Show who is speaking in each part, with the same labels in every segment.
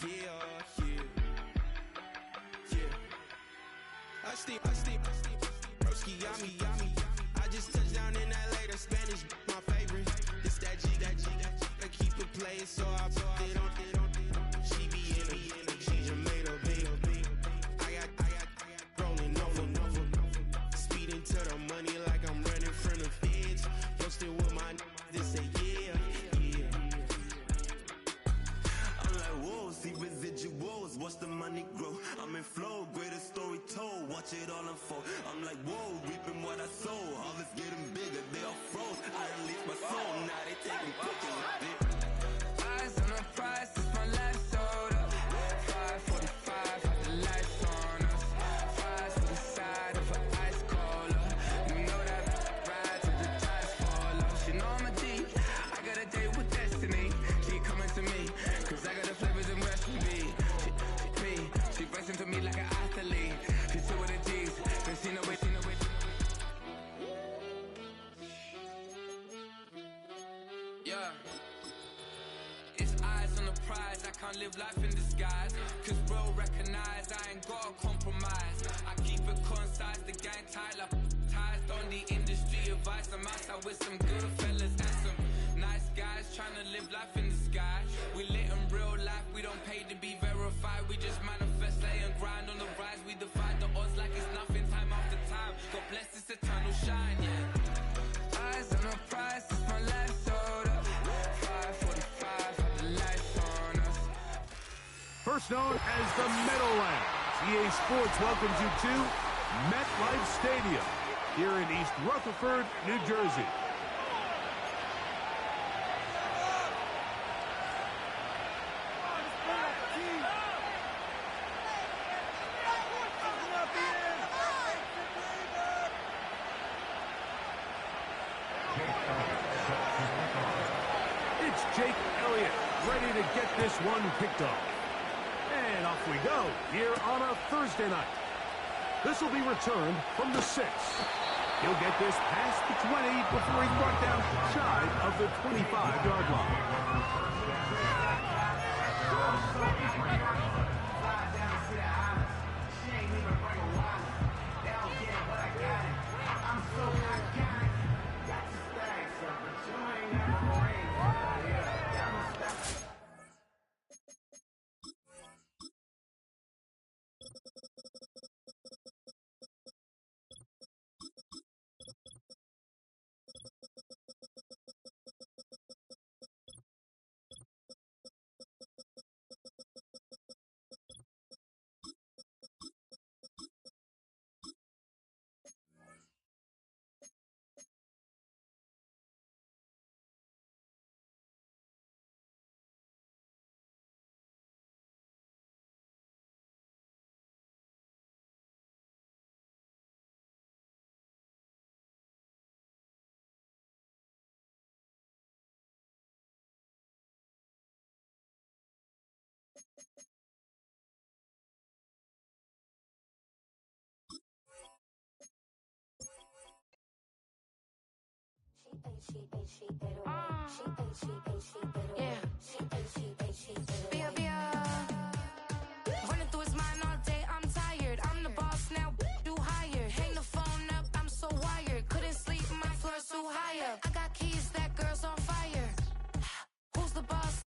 Speaker 1: Yeah, Broski, yummy. I just touched down in LA, the Spanish, my favorite. It's that G. I keep it playing, so I put it on. She be in it, she just made a big. I got rolling over. Speeding to the money like I'm running from the feds. Posted with my this say yeah.
Speaker 2: I'm like, whoa, see residuals, watch the money grow. I'm in flow, greatest story told, watch it all unfold. I'm like, whoa, reaping what I sow. All is getting bigger, they all froze. I unleashed my soul, now they taking pictures of it.
Speaker 3: Eyes on the prize, it's my last soda. 5:45, had the lights on us. Fries to the side of an ice cola. You know that ride till the tires fall off. She know I'm a G, I got a date with destiny. She coming to me, cause I got the flavors and recipe. She racing to me like an athlete. She sit with the G's, then she know it. Yeah. It's eyes on the prize, I can't live life in disguise. Cause bro recognize I ain't gotta compromise. I keep it concise, the gang tight like ties. On the industry advice, I'm outside with some good fellas and some nice guys trying to live life in the sky. We lit in real life, we don't pay to be verified. We just manifest, lay and grind on the rise. We defy the odds like it's nothing, time after time. God bless this eternal shine, yeah. Eyes on the prize, it's my last soda. 5:45, had the lights on us.
Speaker 4: First known as the Meadowlands, EA Sports welcomes you to MetLife Stadium here in East Rutherford, New Jersey. It's Jake Elliott ready to get this one kicked off. And off we go here on a Thursday night. This will be returned from the 6. He'll get this past the 20 before he's brought down shy of the 25-yard
Speaker 5: Running through his mind all day, I'm tired. I'm the boss now, do higher. Hang the phone up, I'm so wired. Couldn't sleep, my floor's too high up. I got keys, that girl's on fire. Who's the boss?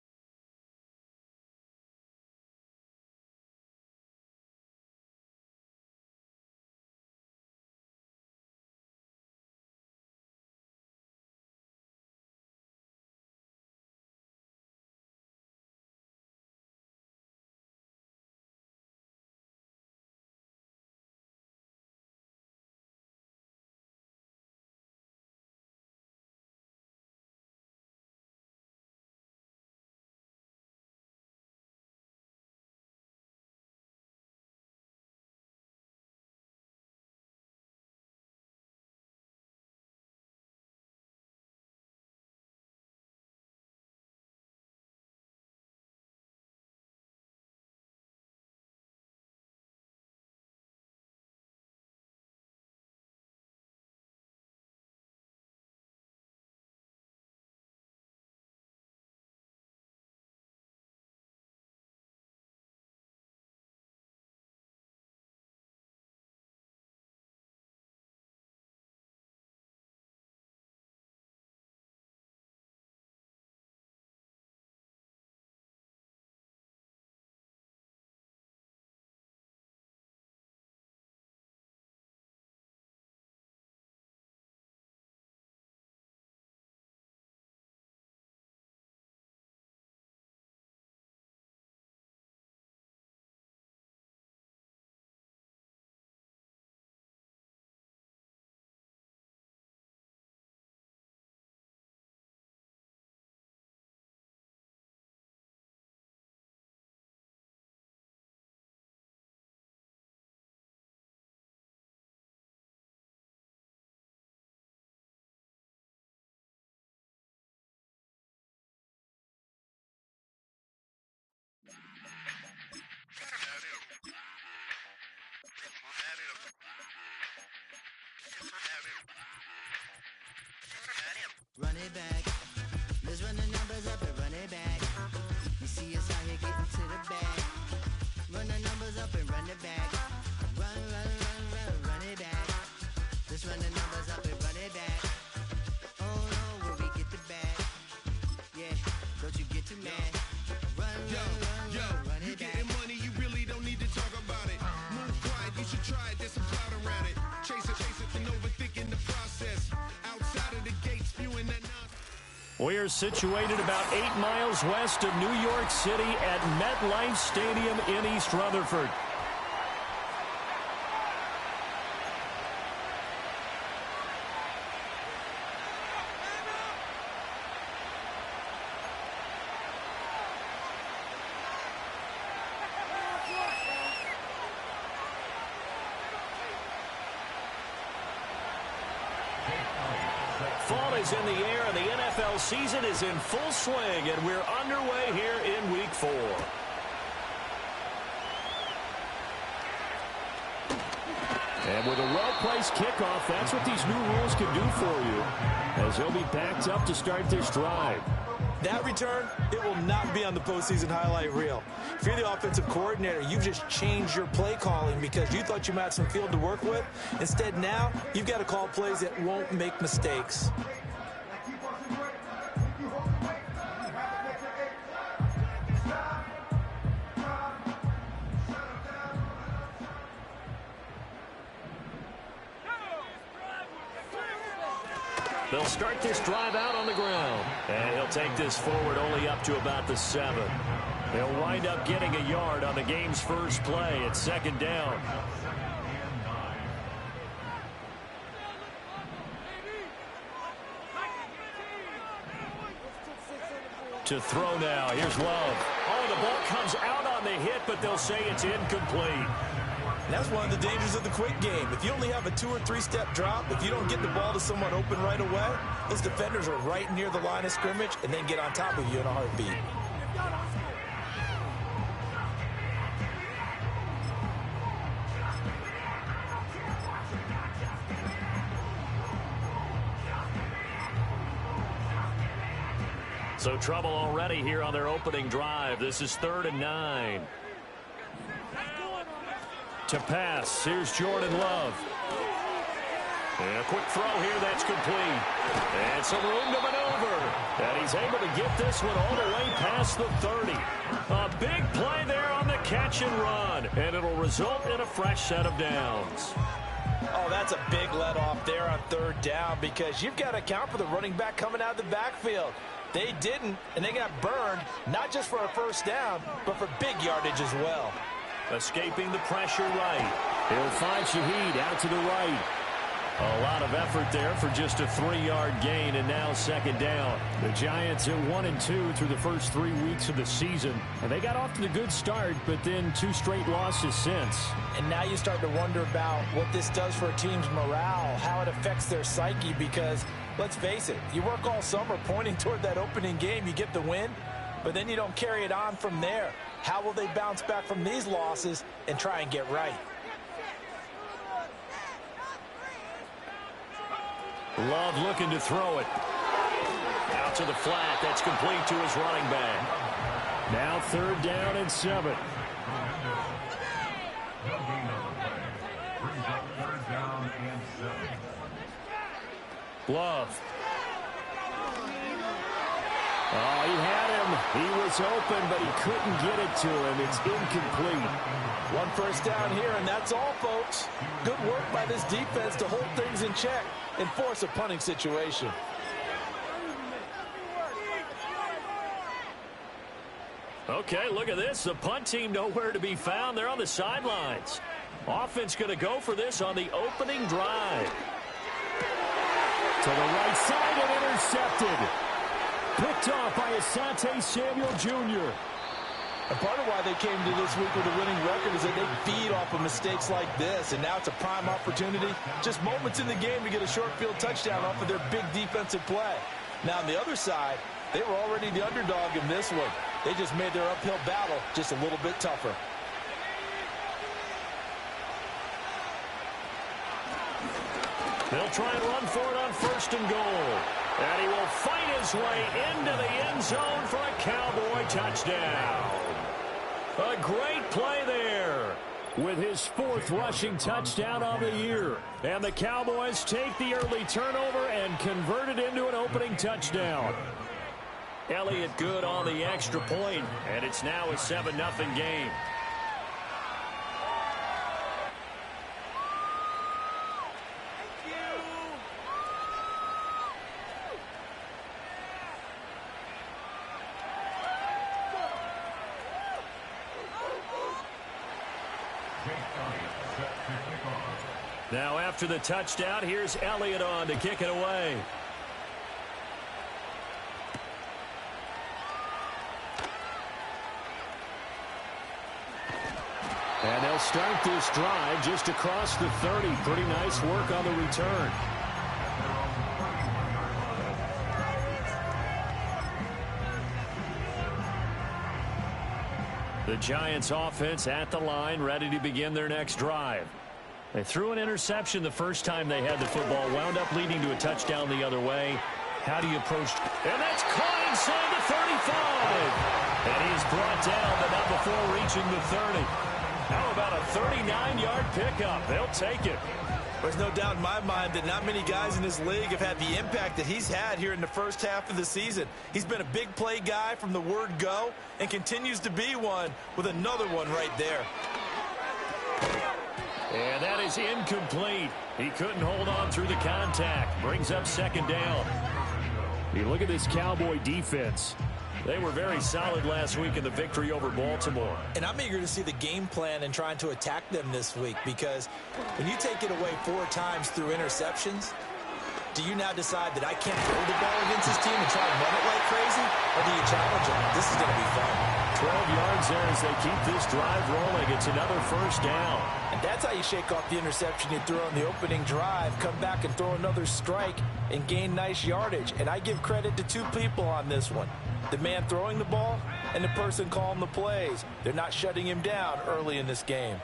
Speaker 1: don't you get too mad. Run, run it back.
Speaker 6: Getting money, you really don't need to talk about it. Move quiet, you should try it, there's some cloud around it. Chase it, and overthinking the process. Outside of the gates, spewing that nonsense.
Speaker 4: We're situated about 8 miles west of New York City at MetLife Stadium in East Rutherford. Fall is in the air, and the NFL season is in full swing, and we're underway here in Week 4. And with a well-placed kickoff, that's what these new rules can do for you, as he'll be backed up to start this drive.
Speaker 7: That return, it will not be on the postseason highlight reel. If you're the offensive coordinator, you've just changed your play calling because you thought you might have some field to work with. Instead, now, you've got to call plays that won't make mistakes.
Speaker 4: They'll start this drive out on the ground. And he'll take this forward only up to about the 7. They'll wind up getting a yard on the game's first play at 2nd down. To throw now. Here's Love. Oh, the ball comes out on the hit, but they'll say it's incomplete.
Speaker 7: And that's one of the dangers of the quick game. If you only have a 2- or 3-step drop, if you don't get the ball to someone open right away, those defenders are right near the line of scrimmage and then get on top of you in a heartbeat.
Speaker 4: So trouble already here on their opening drive. This is 3rd and 9. To pass, here's Jordan Love. And a quick throw here, that's complete. And some room to maneuver. And he's able to get this one all the way past the 30. A big play there on the catch and run. And it'll result in a fresh set of downs.
Speaker 7: Oh, that's a big let off there on 3rd down because you've got to account for the running back coming out of the backfield. They didn't, and they got burned, not just for a 1st down, but for big yardage as well.
Speaker 4: Escaping the pressure right. He'll find Shaheed out to the right. A lot of effort there for just a 3-yard gain, and now 2nd down. The Giants are 1-2 through the first 3 weeks of the season, and they got off to a good start, but then 2 straight losses since.
Speaker 7: And now you start to wonder about what this does for a team's morale, how it affects their psyche, because let's face it, you work all summer pointing toward that opening game, you get the win, but then you don't carry it on from there. How will they bounce back from these losses and try and get right?
Speaker 4: Love looking to throw it. Out to the flat. That's complete to his running back. Now 3rd down and 7. Love. Oh, he had him. He was open, but he couldn't get it to him. It's incomplete.
Speaker 7: 1 first down here, and that's all, folks. Good work by this defense to hold things in check and force a punting situation.
Speaker 4: Okay, look at this. The punt team nowhere to be found. They're on the sidelines. Offense going to go for this on the opening drive. To the right side and intercepted. Picked off by Asante Samuel Jr.
Speaker 7: And part of why they came to this week with a winning record is that they feed off of mistakes like this, and now it's a prime opportunity. Just moments in the game to get a short field touchdown off of their big defensive play. Now on the other side, they were already the underdog in this one. They just made their uphill battle just a little bit tougher.
Speaker 4: They'll try and run for it on 1st and goal. And he will fight his way into the end zone for a Cowboy touchdown. A great play there with his 4th rushing touchdown of the year. And the Cowboys take the early turnover and convert it into an opening touchdown. Elliott good on the extra point, and it's now a 7-0 game. Now after the touchdown, here's Elliott on to kick it away. And they'll start this drive just across the 30. Pretty nice work on the return. The Giants offense at the line, ready to begin their next drive. They threw an interception the first time they had the football, wound up leading to a touchdown the other way. How do you approach? And that's caught inside the 35. And he's brought down, but not before reaching the 30. How about a 39-yard pickup? They'll take it.
Speaker 7: There's no doubt in my mind that not many guys in this league have had the impact that he's had here in the first half of the season. He's been a big play guy from the word go and continues to be one with another one right there.
Speaker 4: And that is incomplete. He couldn't hold on through the contact. Brings up second down. You look at this Cowboy defense. They were very solid last week in the victory over Baltimore.
Speaker 7: And I'm eager to see the game plan and trying to attack them this week, because when you take it away 4 times through interceptions, do you now decide that I can't throw the ball against this team and try to run it like crazy? Or do you challenge them? This is going to be fun.
Speaker 4: 12 yards there as they keep this drive rolling. It's another first down.
Speaker 7: And that's how you shake off the interception you threw on the opening drive, come back and throw another strike and gain nice yardage. And I give credit to 2 people on this one. The man throwing the ball and the person calling the plays. They're not shutting him down early in this game.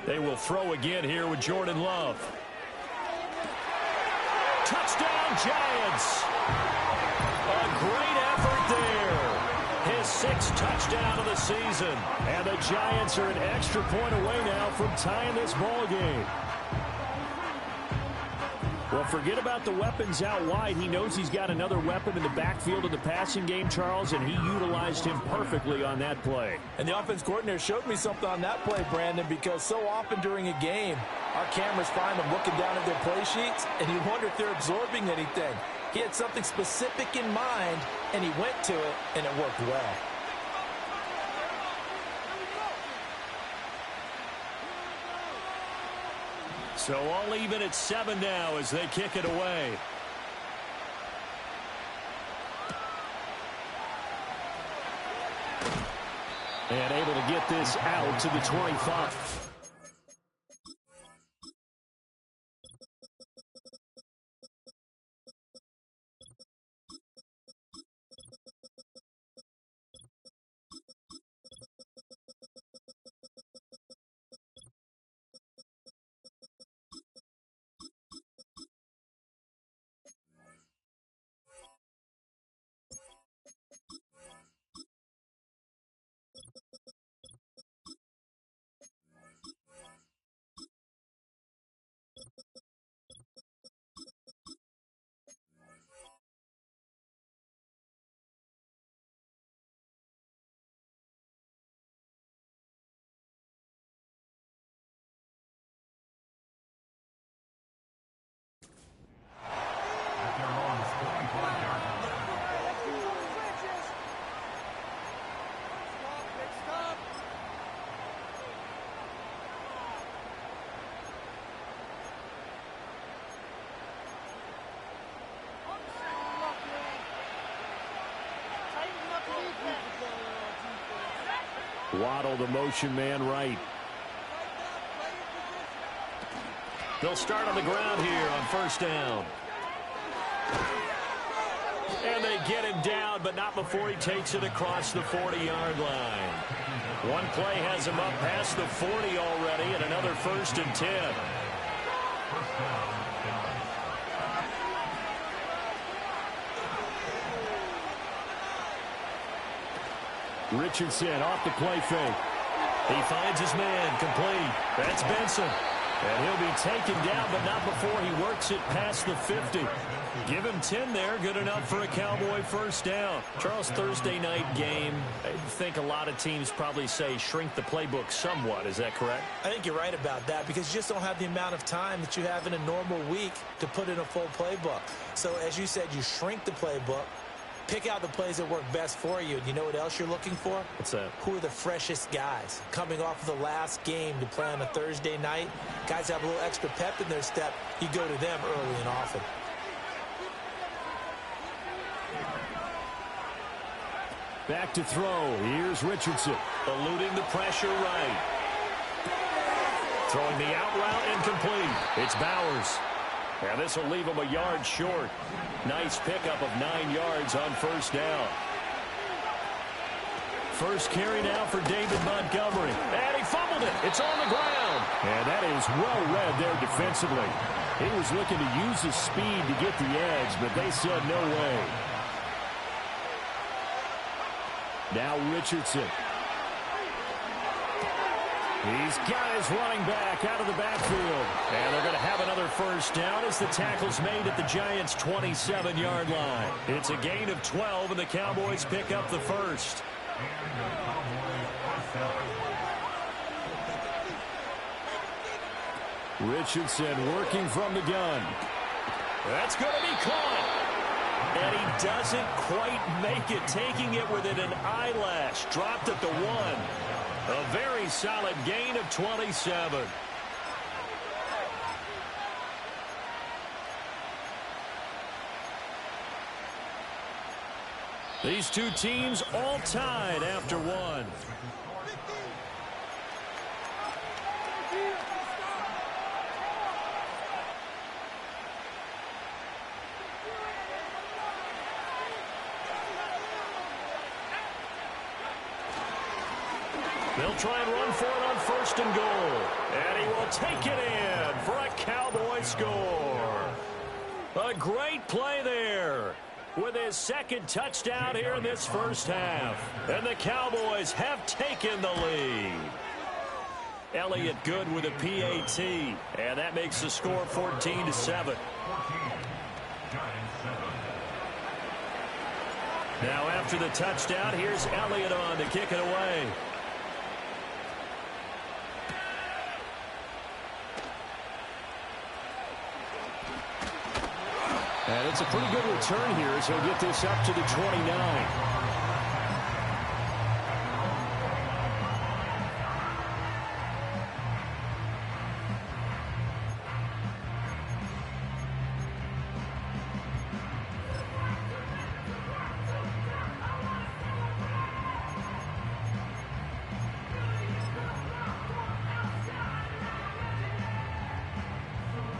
Speaker 4: They will throw again here with Jordan Love. Touchdown, Giants! A great effort there. His 6th touchdown of the season. And the Giants are an extra point away now from tying this ball game. Well, forget about the weapons out wide. He knows he's got another weapon in the backfield of the passing game, Charles, and he utilized him perfectly on that play.
Speaker 7: And the offense coordinator showed me something on that play, Brandon, because so often during a game, our cameras find them looking down at their play sheets, and you wonder if they're absorbing anything. He had something specific in mind, and he went to it, and it worked well.
Speaker 4: So all even at 7 now as they kick it away. And able to get this out to the 25. Waddle, the motion man right. They'll start on the ground here on first down. And they get him down, but not before he takes it across the 40-yard line. One play has him up past the 40 already, and another 1st and 10. Richardson off the play fake. He finds his man complete. That's Benson.
Speaker 8: And he'll be taken down, but not before he works it past the 50. Give him 10 there, good enough for a Cowboy first down. Charles, Thursday night game, I think a lot of teams probably say shrink the playbook somewhat. Is that correct?
Speaker 7: I think you're right about that because you just don't have the amount of time that you have in a normal week to put in a full playbook. So as you said, you shrink the playbook, pick out the plays that work best for you. And you know what else you're looking for?
Speaker 8: What's that?
Speaker 7: Who are the freshest guys coming off of the last game to play on a Thursday night? Guys have a little extra pep in their step. You go to them early and often.
Speaker 8: Back to throw. Here's Richardson. Eluding the pressure right. Throwing the out route incomplete. It's Bowers. And this will leave him a yard short. Nice pickup of 9 yards on first down. First carry now for David Montgomery. And he fumbled it. It's on the ground. And that is well read there defensively. He was looking to use his speed to get the edge, but they said no way. Now Richardson. He's got his running back out of the backfield. And they're going to have another first down as the tackle's made at the Giants' 27-yard line. It's a gain of 12, and the Cowboys pick up the first. Richardson working from the gun. That's going to be caught. And he doesn't quite make it, taking it within an eyelash. Dropped at the 1. A very solid gain of 27. These two teams all tied after 1. They'll try and run for it on first and goal. And he will take it in for a Cowboy score. A great play there with his second touchdown here in this first half. And the Cowboys have taken the lead. Elliott good with a PAT. And that makes the score 14-7. Now after the touchdown, here's Elliott on to kick it away. And it's a pretty good return here as he'll get this up to the 29.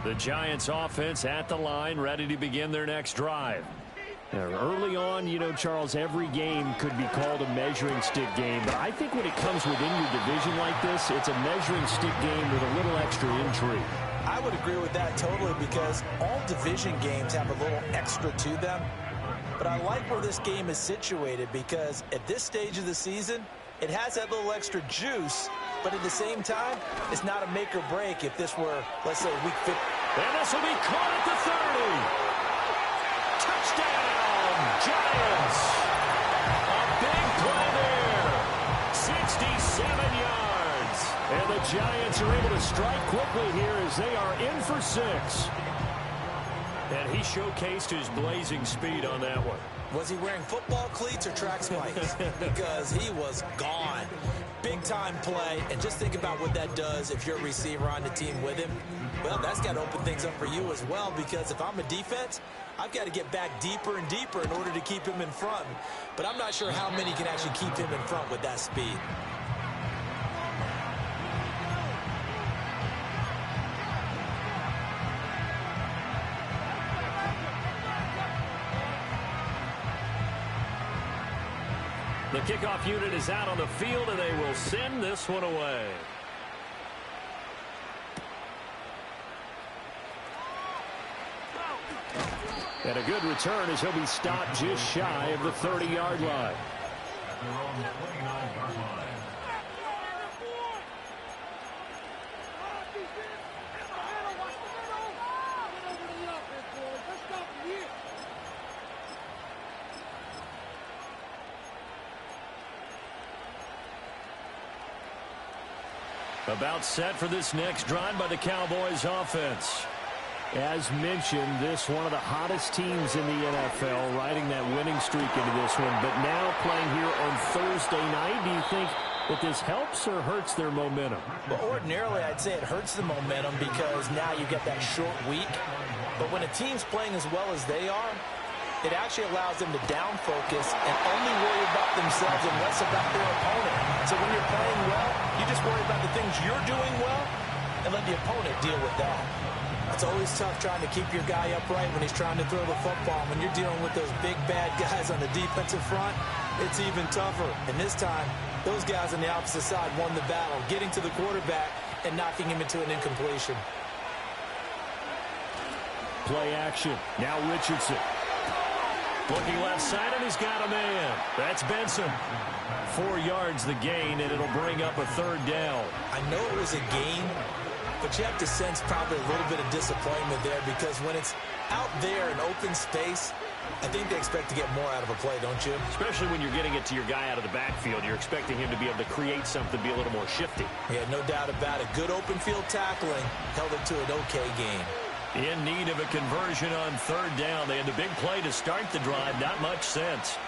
Speaker 8: The Giants offense at the line, ready to begin their next drive. Now, early on, you know, Charles, every game could be called a measuring stick game, but I think when it comes within your division like this, it's a measuring stick game with a little extra intrigue.
Speaker 7: I would agree with that totally because all division games have a little extra to them. But I like where this game is situated because at this stage of the season, it has that little extra juice, but at the same time, it's not a make or break if this were, let's say, week 50.
Speaker 8: And this will be caught at the 30. Touchdown, Giants. A big play there. 67 yards. And the Giants are able to strike quickly here as they are in for 6. And he showcased his blazing speed on that one.
Speaker 7: Was he wearing football cleats or track spikes? Because he was gone. Big-time play, and just think about what that does if you're a receiver on the team with him. Well, that's got to open things up for you as well, because if I'm a defense, I've got to get back deeper and deeper in order to keep him in front. But I'm not sure how many can actually keep him in front with that speed.
Speaker 8: The kickoff unit is out on the field, and they will send this one away. And a good return as he'll be stopped just shy of the 30-yard line. About set for this next drive by the Cowboys offense. As mentioned, this one of the hottest teams in the NFL, riding that winning streak into this one. But now playing here on Thursday night, do you think that this helps or hurts their momentum?
Speaker 7: Well, ordinarily, I'd say it hurts the momentum because now you get that short week. But when a team's playing as well as they are, it actually allows them to down focus and only worry about themselves and less about their opponent. So when you're playing well, you just worry about the things you're doing well and let the opponent deal with that. It's always tough trying to keep your guy upright when he's trying to throw the football. When you're dealing with those big, bad guys on the defensive front, it's even tougher. And this time, those guys on the opposite side won the battle, getting to the quarterback and knocking him into an incompletion.
Speaker 8: Play action. Now Richardson. Looking left side, and he's got a man. That's Benson. 4 yards the gain, and it'll bring up a third down.
Speaker 7: I know it was a gain, but you have to sense probably a little bit of disappointment there because when it's out there in open space, I think they expect to get more out of a play, don't you?
Speaker 8: Especially when you're getting it to your guy out of the backfield. You're expecting him to be able to create something, be a little more shifty.
Speaker 7: Yeah, no doubt about it. Good open field tackling held it to an okay game.
Speaker 8: In need of a conversion on third down. They had the big play to start the drive. Not much sense.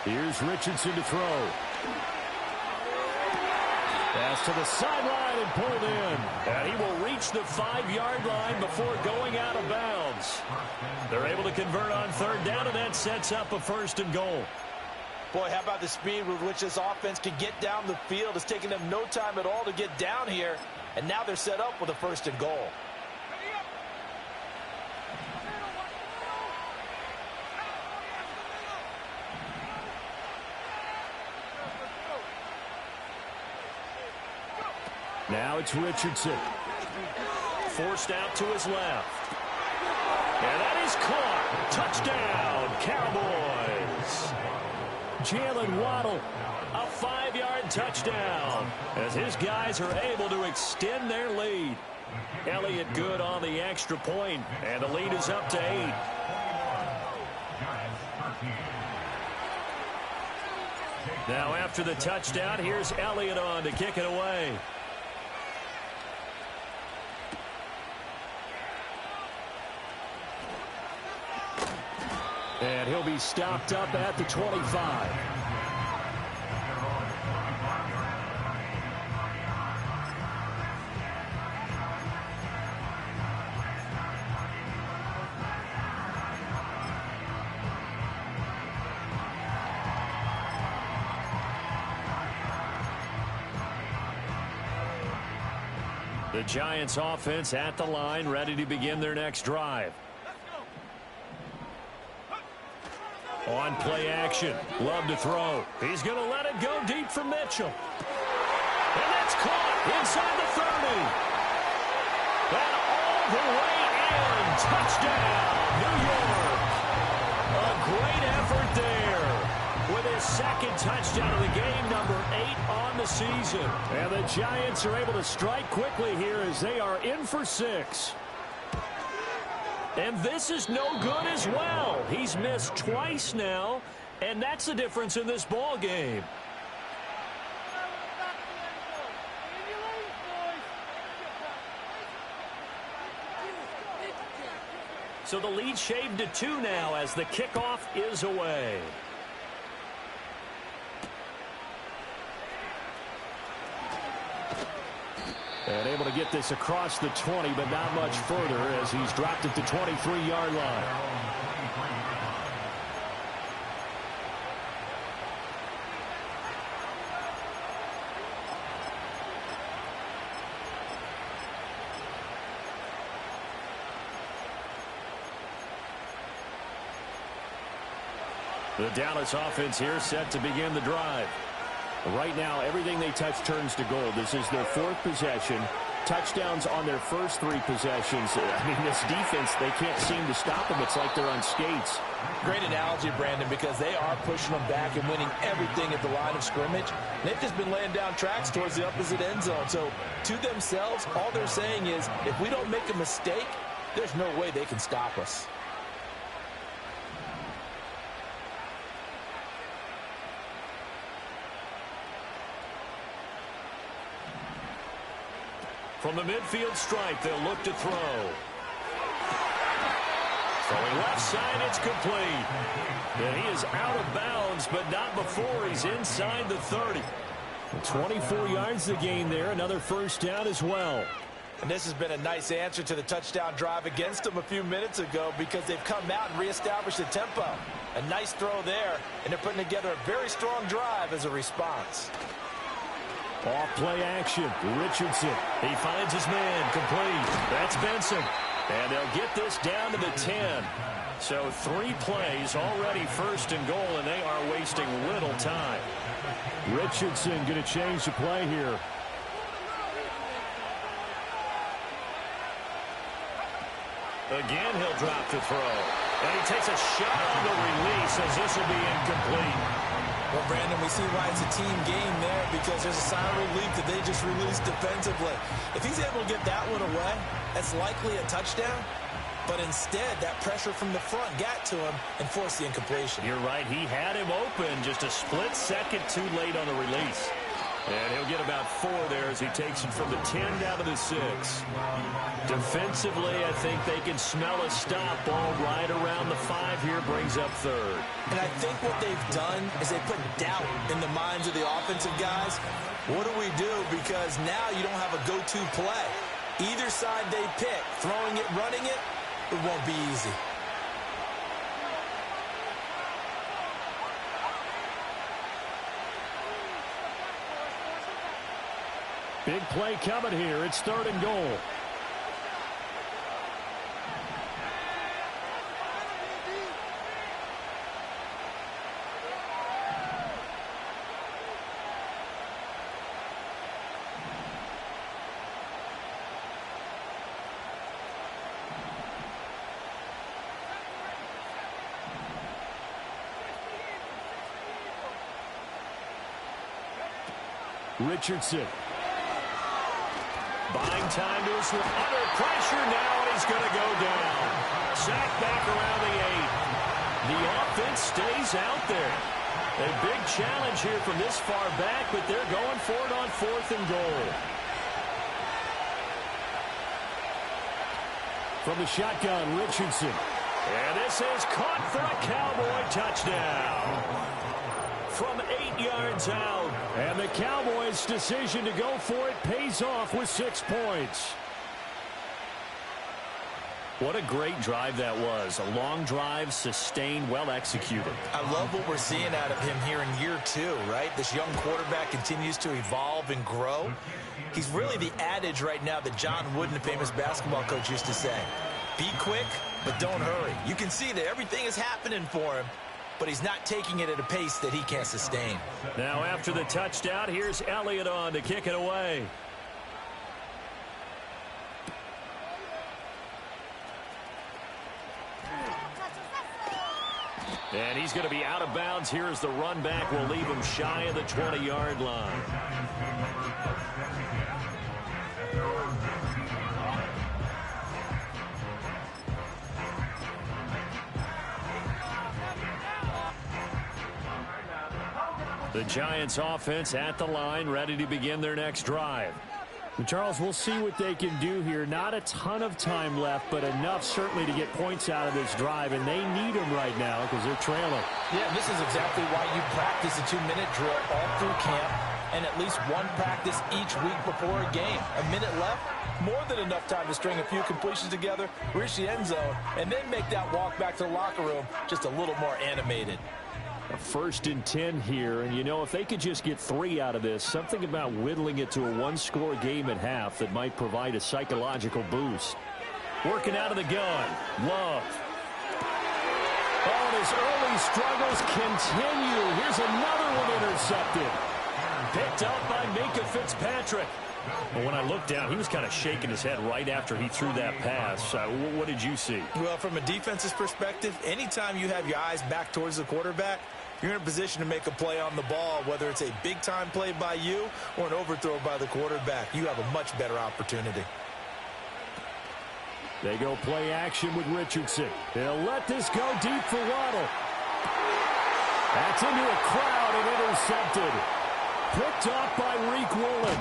Speaker 8: Here's Richardson to throw. Pass to the sideline and pulled in. And he will reach the 5-yard line before going out of bounds. They're able to convert on third down, and that sets up a 1st and goal.
Speaker 7: Boy, how about the speed with which this offense can get down the field? It's taking them no time at all to get down here. And now they're set up with a 1st and goal.
Speaker 8: Now it's Richardson. Forced out to his left. And that is caught. Touchdown, Cowboys. Jalen Waddle, a 5-yard touchdown as his guys are able to extend their lead. Elliott good on the extra point, and the lead is up to 8. Now after the touchdown, here's Elliott on to kick it away. And he'll be stopped up at the 25. The Giants offense at the line, ready to begin their next drive. On play action, Love to throw. He's going to let it go deep for Mitchell. And that's caught inside the 30. And all the way in. Touchdown, New York. A great effort there with his 2nd touchdown of the game, number 8 on the season. And the Giants are able to strike quickly here as they are in for 6. And this is no good as well. He's missed twice now, and that's the difference in this ball game. So the lead shaved to 2 now as the kickoff is away. And able to get this across the 20, but not much further as he's dropped at the 23-yard line. The Dallas offense here set to begin the drive. Right now, everything they touch turns to gold. This is their 4th possession. Touchdowns on their first 3 possessions. I mean, this defense, they can't seem to stop them. It's like they're on skates.
Speaker 7: Great analogy, Brandon, because they are pushing them back and winning everything at the line of scrimmage. They've just been laying down tracks towards the opposite end zone. So, to themselves, all they're saying is, if we don't make a mistake, there's no way they can stop us.
Speaker 8: From the midfield stripe, they'll look to throw. Throwing left side, it's complete. And he is out of bounds, but not before he's inside the 30. 24 yards the gain there. Another first down as well.
Speaker 7: And this has been a nice answer to the touchdown drive against them a few minutes ago because they've come out and reestablished the tempo. A nice throw there, and they're putting together a very strong drive as a response.
Speaker 8: Off play action. Richardson. He finds his man. Complete. That's Benson. And they'll get this down to the 10. So 3 plays already first and goal, and they are wasting little time. Richardson going to change the play here. Again, he'll drop the throw. And he takes a shot on the release as this will be incomplete.
Speaker 7: Well, Brandon, we see why it's a team game there because there's a sign of relief that they just released defensively. If he's able to get that one away, that's likely a touchdown. But instead, that pressure from the front got to him and forced the incompletion.
Speaker 8: You're right. He had him open just a split second too late on the release. And he'll get about 4 there as he takes it from the 10 down to the 6. Defensively, I think they can smell a stop ball right around the 5 here, brings up 3rd.
Speaker 7: And I think what they've done is they put doubt in the minds of the offensive guys. What do we do? Because now you don't have a go-to play. Either side they pick, throwing it, running it, it won't be easy.
Speaker 8: Big play coming here. It's 3rd and goal. Richardson. Buying time to his under pressure now, and he's going to go down. Sacked back around the 8. The offense stays out there. A big challenge here from this far back, but they're going for it on 4th and goal. From the shotgun, Richardson. And this is caught for a Cowboy touchdown. From 8 yards out. And the Cowboys' decision to go for it pays off with 6 points. What a great drive that was. A long drive, sustained, well executed. I love what we're seeing out of him here in year 2, right? This young quarterback continues to evolve and grow. He's really the adage right now that John Wooden, the famous basketball coach, used to say. Be quick, but don't hurry. You can see that everything is happening for him, but he's not taking it at a pace that he can't sustain. Now after the touchdown, here's Elliott on to kick it away. And he's going to be out of bounds here as the run back will leave him shy of the 20-yard line. The Giants offense at the line, ready to begin their next drive. And Charles, we'll see what they can do here. Not a ton of time left, but enough certainly to get points out of this drive, and they need them right now because they're trailing.
Speaker 7: Yeah, this is exactly why you practice a 2-minute drill all through camp and at least one practice each week before a game. A minute left, more than enough time to string a few completions together, reach the end zone, and then make that walk back to the locker room just a little more animated.
Speaker 8: A 1st and 10 here, and you know, if they could just get 3 out of this, something about whittling it to a 1-score game at half that might provide a psychological boost. Working out of the gun, Love. Oh, and his early struggles continue. Here's another one intercepted. Picked up by Minka Fitzpatrick. Well, when I looked down, he was kind of shaking his head right after he threw that pass. What did you see? Well, from a defense's perspective, anytime you have your eyes back towards the quarterback, you're in a position to make a play on the ball, whether it's a big-time play by you or an overthrow by the quarterback. You have a much better opportunity. They go play action with Richardson. They'll let this go deep for Waddle. That's into a crowd and intercepted. Picked off by Reek Woolen.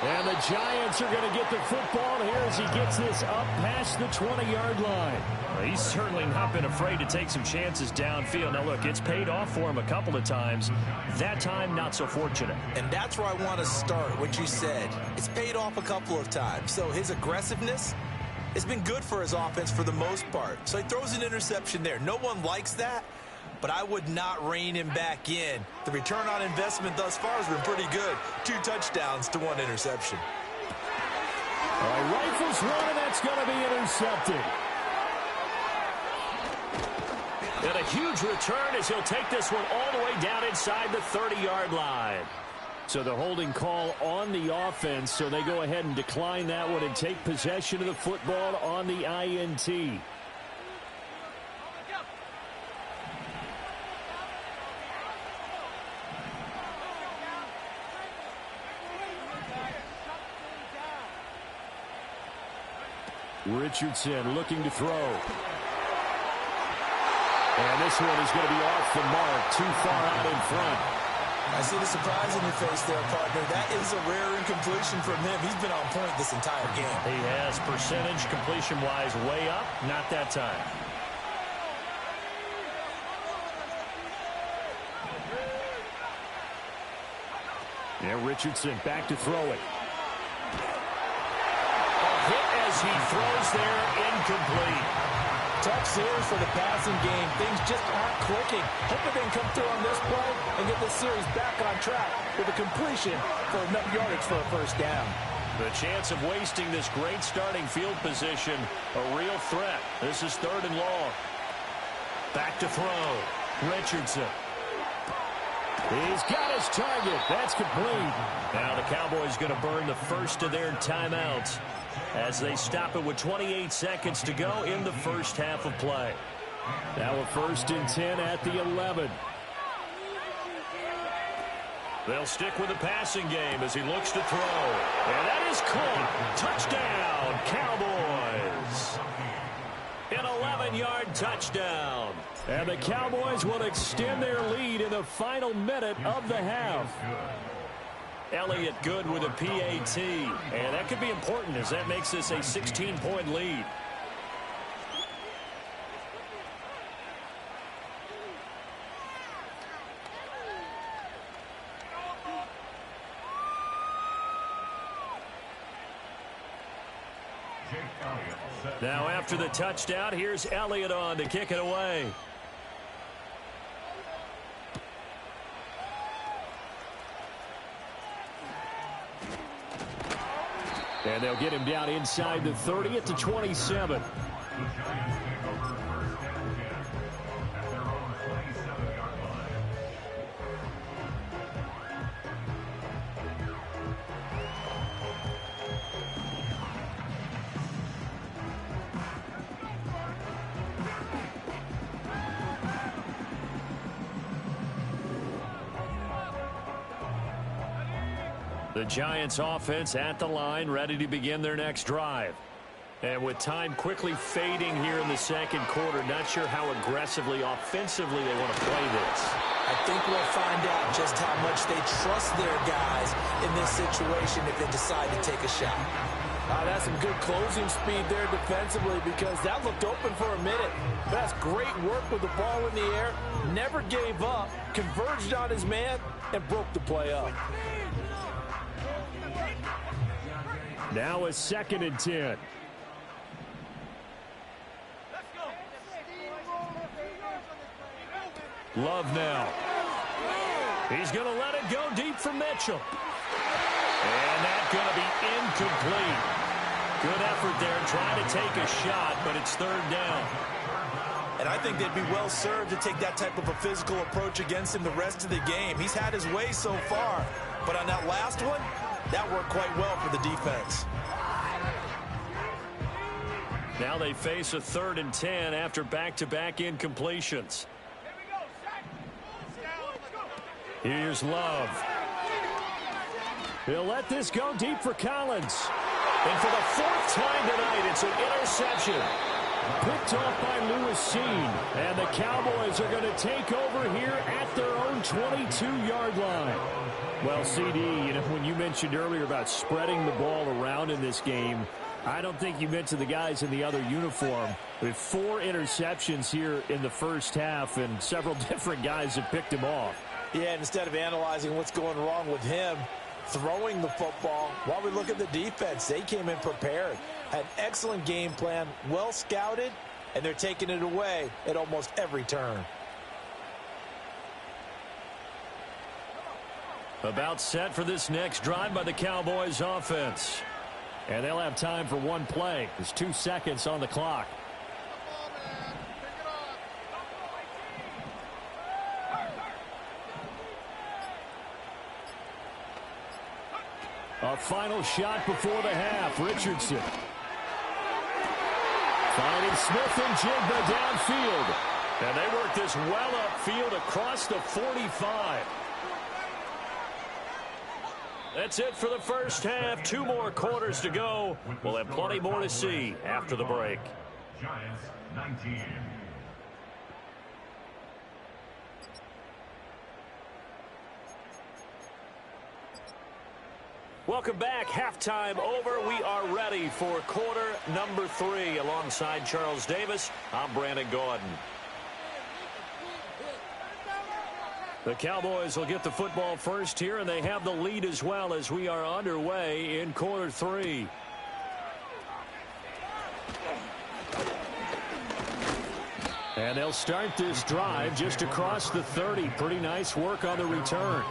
Speaker 8: And the Giants are going to get the football here as he gets this up past the 20-yard line.
Speaker 9: Well, he's certainly not been afraid to take some chances downfield. Now, look, it's paid off for him a couple of times. That time, not so fortunate.
Speaker 7: And that's where I want to start, what you said. It's paid off a couple of times. So his aggressiveness has been good for his offense for the most part. So he throws an interception there. No one likes that, but I would not rein him back in. The return on investment thus far has been pretty good. 2 touchdowns to 1 interception.
Speaker 8: All right, rifles one, and that's going to be intercepted. And a huge return as he'll take this one all the way down inside the 30-yard line. So the holding call on the offense, so they go ahead and decline that one and take possession of the football on the INT. Richardson looking to throw. And this one is going to be off the mark, too far out in front.
Speaker 7: I see the surprise in your face there, partner. That is a rare incompletion from him. He's been on point this entire game.
Speaker 9: He has percentage completion-wise way up. Not that time.
Speaker 8: Yeah, Richardson back to throw it. Hit as he throws there, incomplete.
Speaker 7: Tough series for the passing game. Things just aren't clicking. Hoping they can come through on this play and get this series back on track with a completion for enough yardage for a first down.
Speaker 8: The chance of wasting this great starting field position, a real threat. This is 3rd and long. Back to throw. Richardson. He's got his target. That's complete. Now the Cowboys going to burn the first of their timeouts as they stop it with 28 seconds to go in the first half of play. Now a 1st and 10 at the 11. They'll stick with the passing game as he looks to throw. And that is caught. Touchdown, Cowboys. An 11-yard touchdown. And the Cowboys will extend their lead in the final minute of the half. Elliott good with a PAT. And that could be important as that makes this a 16-point lead. Now after the touchdown, here's Elliott on to kick it away. And they'll get him down inside the 30 at the 27. The Giants offense at the line, ready to begin their next drive. And with time quickly fading here in the second quarter, not sure how aggressively, offensively they want to play this.
Speaker 7: I think we'll find out just how much they trust their guys in this situation if they decide to take a shot. That's some good closing speed there defensively because that looked open for a minute. That's great work with the ball in the air. Never gave up, converged on his man, and broke the play up.
Speaker 8: Now a 2nd and 10. Love now. He's going to let it go deep for Mitchell. And that's going to be incomplete. Good effort there trying to take a shot, but it's 3rd down.
Speaker 7: And I think they'd be well served to take that type of a physical approach against him the rest of the game. He's had his way so far, but on that last one, that worked quite well for the defense.
Speaker 8: Now they face a 3rd and 10 after back-to-back incompletions. Here's Love. He'll let this go deep for Collins. And for the 4th time tonight, it's an interception. Picked off by Lewis Seen. And the Cowboys are going to take over here at their own 22-yard line. Well, CD, you know, when you mentioned earlier about spreading the ball around in this game, I don't think you mentioned the guys in the other uniform. With 4 interceptions here in the first half, and several different guys have picked him off.
Speaker 7: Yeah, instead of analyzing what's going wrong with him, throwing the football, while we look at the defense, they came in prepared. Had an excellent game plan, well scouted, and they're taking it away at almost every turn.
Speaker 8: About set for this next drive by the Cowboys offense. And they'll have time for one play. There's 2 seconds on the clock. A final shot before the half. Richardson. Finding Smith and Jigba downfield. And they work this well upfield across the 45. That's it for the first half. 2 more quarters to go. We'll have plenty more to see after the break.
Speaker 4: Giants 19.
Speaker 8: Welcome back. Halftime over. We are ready for quarter number 3. Alongside Charles Davis, I'm Brandon Gaudin. The Cowboys will get the football first here, and they have the lead as well as we are underway in quarter 3. And they'll start this drive just across the 30. Pretty nice work on the return.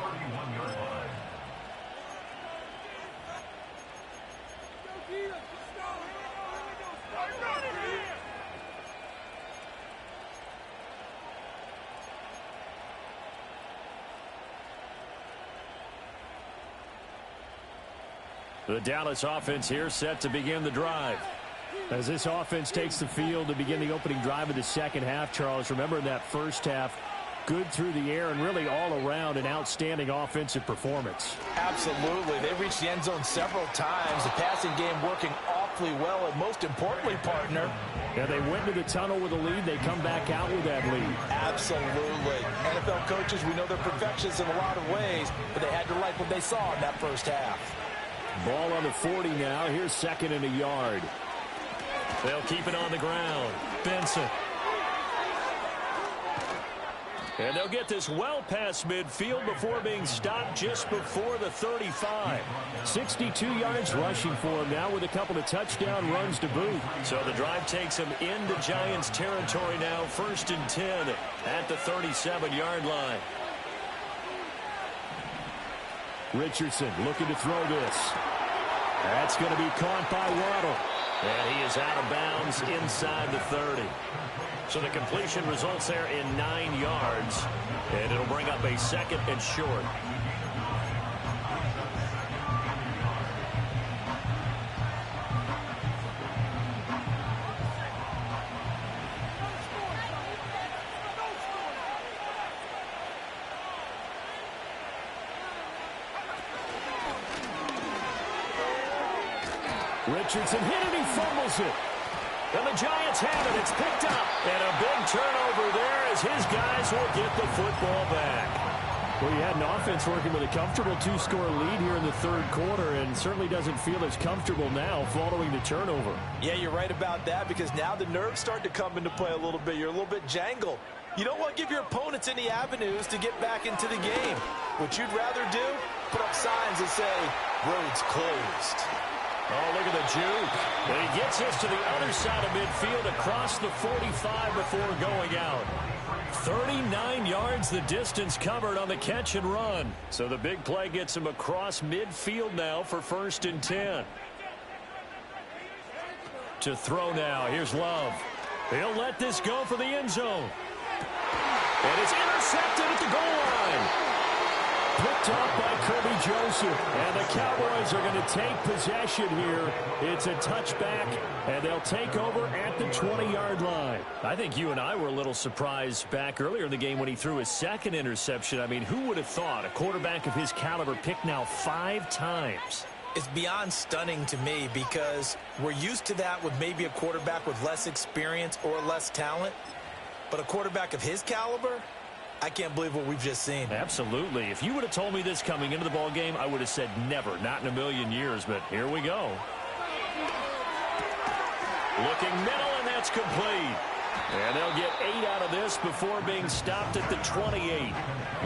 Speaker 8: The Dallas offense here set to begin the drive. As this offense takes the field to begin the opening drive of the second half, Charles, remember in that first half, good through the air and really all around an outstanding offensive performance.
Speaker 7: Absolutely. They reached the end zone several times. The passing game working awfully well, and most importantly, partner.
Speaker 8: Yeah, they went to the tunnel with a lead. They come back out with that lead.
Speaker 7: Absolutely. NFL coaches, we know they're perfectionists in a lot of ways, but they had to like what they saw in that first half.
Speaker 8: Ball on the 40 now. Here's 2nd and a yard. They'll keep it on the ground. Benson. And they'll get this well past midfield before being stopped just before the 35. 62 yards rushing for him now with a couple of touchdown runs to boot. So the drive takes him into Giants territory now. 1st and 10 at the 37-yard line. Richardson looking to throw this. That's going to be caught by Waddle. And he is out of bounds inside the 30. So the completion results there in 9 yards. And it'll bring up a 2nd and short. Richardson hit it, he fumbles it. And the Giants have it. It's picked up. And a big turnover there as his guys will get the football back. Well, you had an offense working with a comfortable 2-score lead here in the 3rd quarter, and certainly doesn't feel as comfortable now following the turnover.
Speaker 7: Yeah, you're right about that, because now the nerves start to come into play a little bit. You're a little bit jangled. You don't want to give your opponents any avenues to get back into the game. What you'd rather do, put up signs that say, roads closed.
Speaker 8: Oh, look at the juke. And he gets us to the other side of midfield across the 45 before going out. 39 yards the distance covered on the catch and run. So the big play gets him across midfield now for 1st and 10. To throw now. Here's Love. He'll let this go for the end zone. And it's intercepted at the goal line. Picked off by Kirby Joseph. And the Cowboys are going to take possession here. It's a touchback, and they'll take over at the 20-yard line. I think you and I were a little surprised back earlier in the game when he threw his 2nd interception. I mean, who would have thought a quarterback of his caliber picked now 5 times?
Speaker 7: It's beyond stunning to me because we're used to that with maybe a quarterback with less experience or less talent. But a quarterback of his caliber, I can't believe what we've just seen.
Speaker 9: Absolutely. If you would have told me this coming into the ball game, I would have said never, not in a million years. But here we go. Looking middle, and that's complete. And they'll get 8 out of this before being stopped at the 28.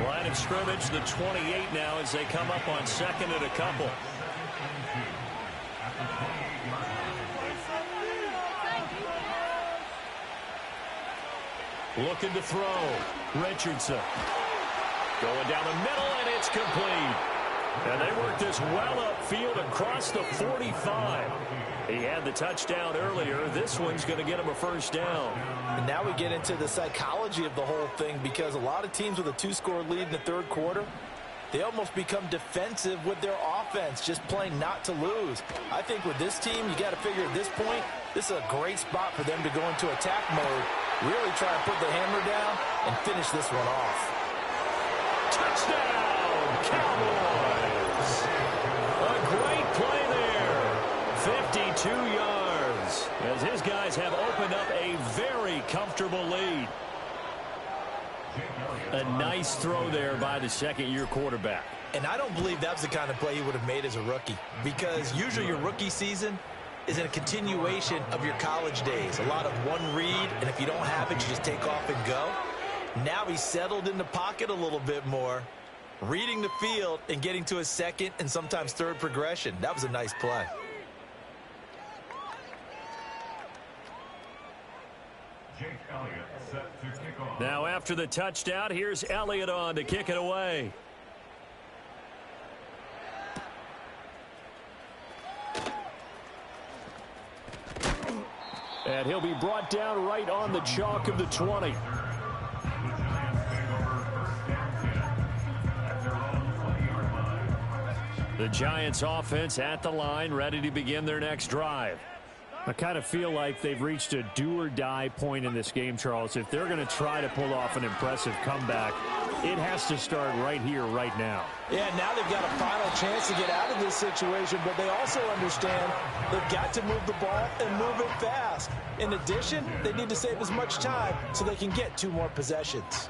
Speaker 9: Line of scrimmage, the 28 now as they come up on second and a couple. Looking to throw. Richardson. Going down the middle, and it's complete. And they work this well upfield across the 45. He had the touchdown earlier. This one's going to get him a first down.
Speaker 7: And now we get into the psychology of the whole thing because a lot of teams with a 2-score lead in the third quarter, they almost become defensive with their offense, just playing not to lose. I think with this team, you got to figure at this point, this is a great spot for them to go into attack mode, really try to put the hammer down and finish this one off.
Speaker 9: Touchdown, Cowboys! A great play there. 52 yards as his guys have opened up a very comfortable lead. A nice throw there by the second-year quarterback.
Speaker 7: And I don't believe that's the kind of play he would have made as a rookie because usually your rookie season is in a continuation of your college days. A lot of one read, and if you don't have it, you just take off and go. Now he's settled in the pocket a little bit more, reading the field and getting to his second and sometimes third progression. That was a nice play.
Speaker 9: Now after the touchdown, here's Elliott on to kick it away. And he'll be brought down right on the chalk of the 20. The Giants offense at the line, ready to begin their next drive. I kind of feel like they've reached a do-or-die point in this game, Charles. If they're going to try to pull off an impressive comeback, it has to start right here, right now.
Speaker 7: Yeah, now they've got a final chance to get out of this situation, but they also understand they've got to move the ball and move it fast. In addition, they need to save as much time so they can get 2 more possessions.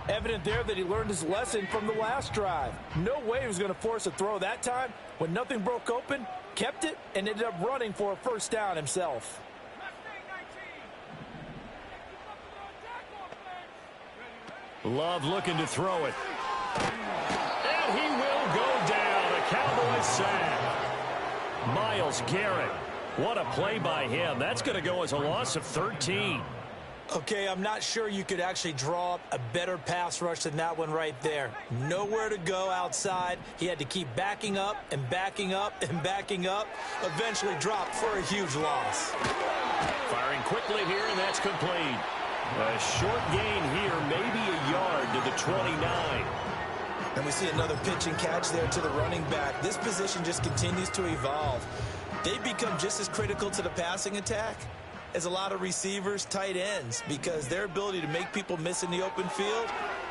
Speaker 7: Evident there that he learned his lesson from the last drive. No way he was going to force a throw that time. When nothing broke open, kept it, and ended up running for a first down himself.
Speaker 9: Love looking to throw it. And he will go down. A Cowboys sack. Myles Garrett. What a play by him. That's going to go as a loss of 13.
Speaker 7: Okay, I'm not sure you could actually draw up a better pass rush than that one right there. Nowhere to go outside. He had to keep backing up and backing up and backing up. Eventually dropped for a huge loss.
Speaker 9: Firing quickly here, and that's complete. A short gain here, maybe a yard to the 29.
Speaker 7: And we see another pitch and catch there to the running back. This position just continues to evolve. They become just as critical to the passing attack as a lot of receivers, tight ends, because their ability to make people miss in the open field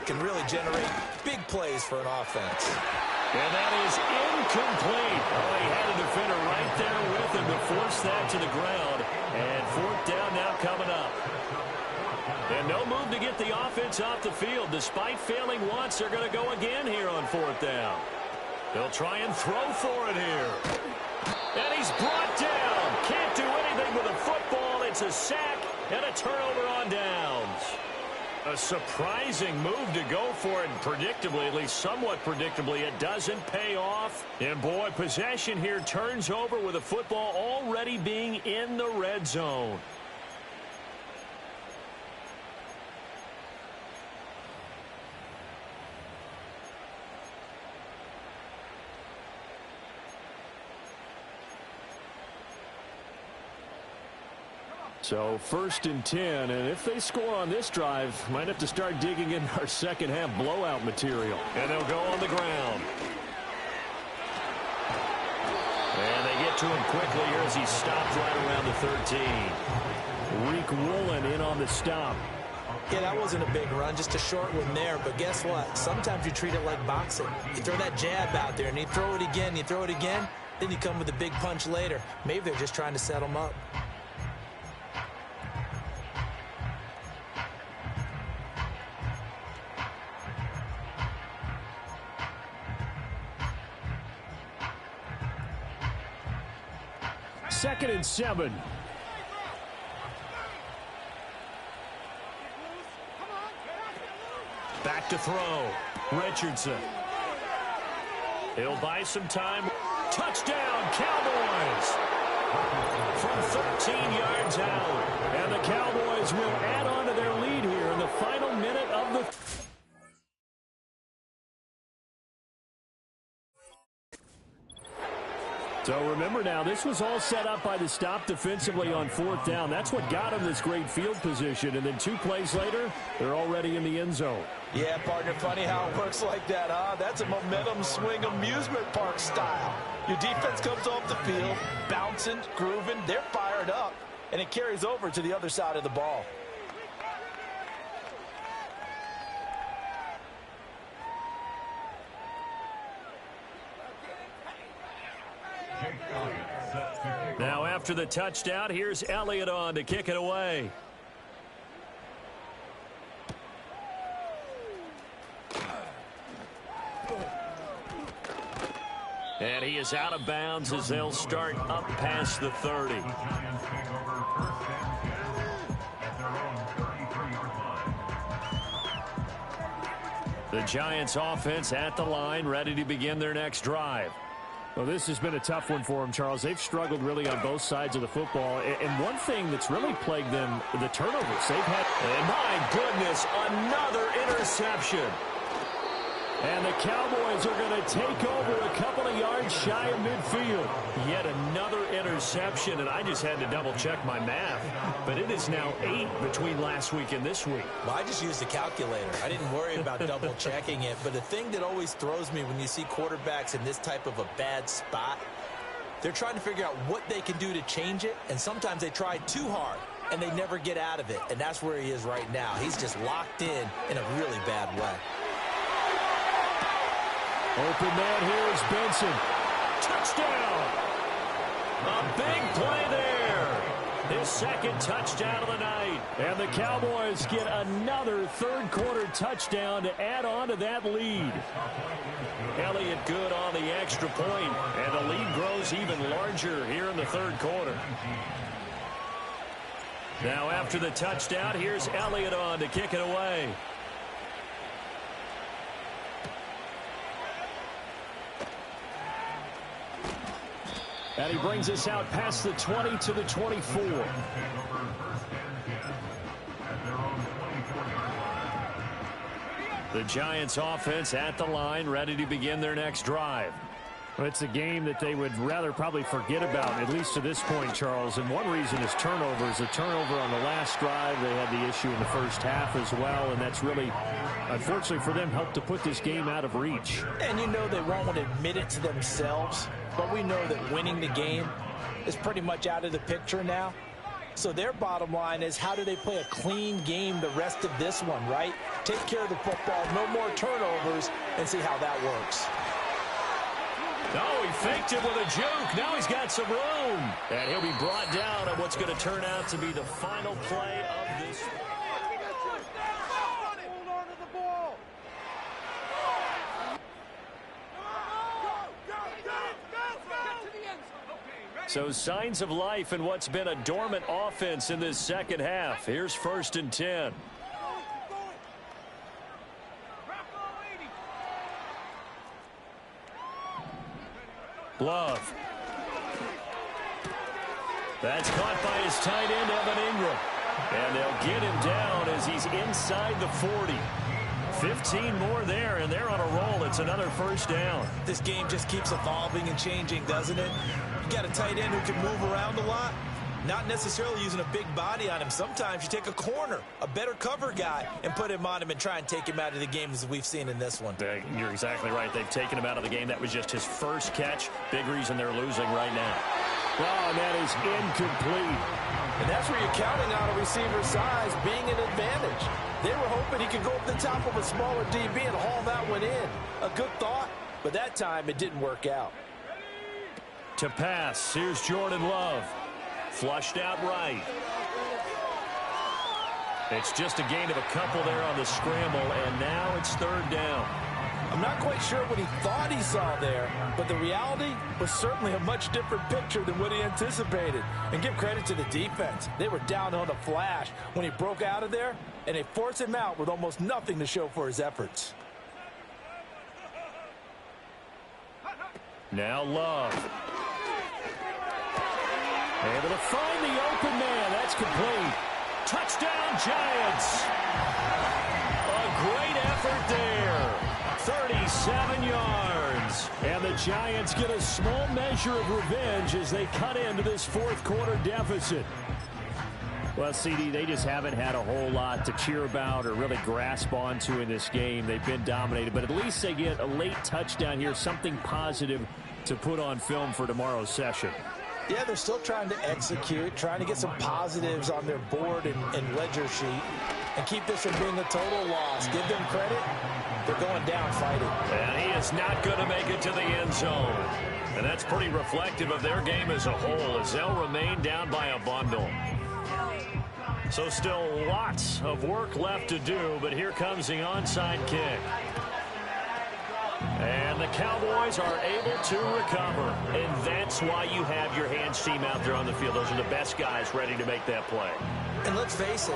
Speaker 7: can really generate big plays for an offense.
Speaker 9: And that is incomplete. Oh, he had a defender right there with him to force that to the ground. And 4th down now coming up. And no move to get the offense off the field. Despite failing once, they're going to go again here on 4th down. They'll try and throw for it here. And he's brought down. Can't do anything with a football. It's a sack and a turnover on downs. A surprising move to go for it. Predictably, at least somewhat predictably, it doesn't pay off. And boy, possession here turns over with a football already being in the red zone. So 1st and 10, and if they score on this drive, might have to start digging in our second half blowout material. And they'll go on the ground. And they get to him quickly here as he stopped right around the 13. Reek Woolen in on the stop.
Speaker 7: Yeah, that wasn't a big run, just a short one there. But guess what? Sometimes you treat it like boxing. You throw that jab out there, and you throw it again,
Speaker 10: Then you come with a big punch later. Maybe they're just trying to set them up.
Speaker 8: Second and 7. Back to throw. Richardson. He'll buy some time. Touchdown, Cowboys! From 13 yards out. And the Cowboys will add on to their lead here in the final minute of the... So remember now, this was all set up by the stop defensively on 4th down. That's what got them this great field position. And then 2 plays later, they're already in the end zone.
Speaker 7: Yeah, partner, funny how it works like that, huh? That's a momentum swing amusement park style. Your defense comes off the field, bouncing, grooving, they're fired up, and it carries over to the other side of the ball.
Speaker 8: Now after the touchdown, here's Elliott on to kick it away. And he is out of bounds as they'll start up past the 30. The Giants offense at the line, ready to begin their next drive. Well, this has been a tough one for them, Charles. They've struggled really on both sides of the football. And one thing that's really plagued them, the turnovers. They've had, and my goodness, another interception. And the Cowboys are going to take over a couple of yards shy of midfield. Yet another interception, and I just had to double-check my math. But it is now 8 between last week and this week.
Speaker 10: Well, I just used a calculator. I didn't worry about double-checking it. But the thing that always throws me when you see quarterbacks in this type of a bad spot, they're trying to figure out what they can do to change it, and sometimes they try too hard, and they never get out of it. And that's where he is right now. He's just locked in a really bad way.
Speaker 8: Open man here is Benson. Touchdown! A big play there. His second touchdown of the night. And the Cowboys get another third-quarter touchdown to add on to that lead. Elliott good on the extra point, and the lead grows even larger here in the third quarter. Now after the touchdown, here's Elliott on to kick it away. And he brings us out past the 20 to the 24. The Giants offense at the line, ready to begin their next drive. Well, it's a game that they would rather probably forget about, at least to this point, Charles. And one reason is turnovers. A turnover on the last drive. They had the issue in the first half as well, and that's really, unfortunately for them, helped to put this game out of reach.
Speaker 10: And you know they won't want to admit it to themselves, but we know that winning the game is pretty much out of the picture now. So their bottom line is, how do they play a clean game the rest of this one, right? Take care of the football, no more turnovers, and see how that works.
Speaker 8: Oh, he faked it with a juke. Now he's got some room. And he'll be brought down on what's going to turn out to be the final play of this. So signs of life in what's been a dormant offense in this second half. Here's 1st and 10. Love. That's caught by his tight end, Evan Ingram. And they'll get him down as he's inside the 40. 15 more there, and they're on a roll. It's another first down.
Speaker 10: This game just keeps evolving and changing, doesn't it? You got a tight end who can move around a lot. Not necessarily using a big body on him. Sometimes you take a corner, a better cover guy, and put him on him and try and take him out of the game, as we've seen in this one.
Speaker 8: You're exactly right. They've taken him out of the game. That was just his first catch. Big reason they're losing right now. Oh, and that is incomplete.
Speaker 10: And that's where you're counting on a receiver's size being an advantage. They were hoping he could go up the top of a smaller DB and haul that one in. A good thought, but that time it didn't work out.
Speaker 8: To pass, here's Jordan Love. Flushed out right. It's just a gain of a couple there on the scramble, and now it's third down.
Speaker 10: I'm not quite sure what he thought he saw there, but the reality was certainly a much different picture than what he anticipated. And give credit to the defense. They were down on the flash when he broke out of there, and they forced him out with almost nothing to show for his efforts.
Speaker 8: Now Love. Able to find the open man. That's complete. Touchdown, Giants. A great effort there. 37 yards. And the Giants get a small measure of revenge as they cut into this fourth quarter deficit. Well, CD, they just haven't had a whole lot to cheer about or really grasp onto in this game. They've been dominated, but at least they get a late touchdown here, something positive to put on film for tomorrow's session.
Speaker 10: Yeah, they're still trying to execute, trying to get some positives on their board and ledger sheet and keep this from being a total loss. Give them credit. They're going down fighting.
Speaker 8: And he is not going to make it to the end zone. And that's pretty reflective of their game as a whole as they'll remain down by a bundle. So still lots of work left to do, but here comes the onside kick. And the Cowboys are able to recover. And that's why you have your hands team out there on the field. Those are the best guys ready to make that play.
Speaker 10: And let's face it,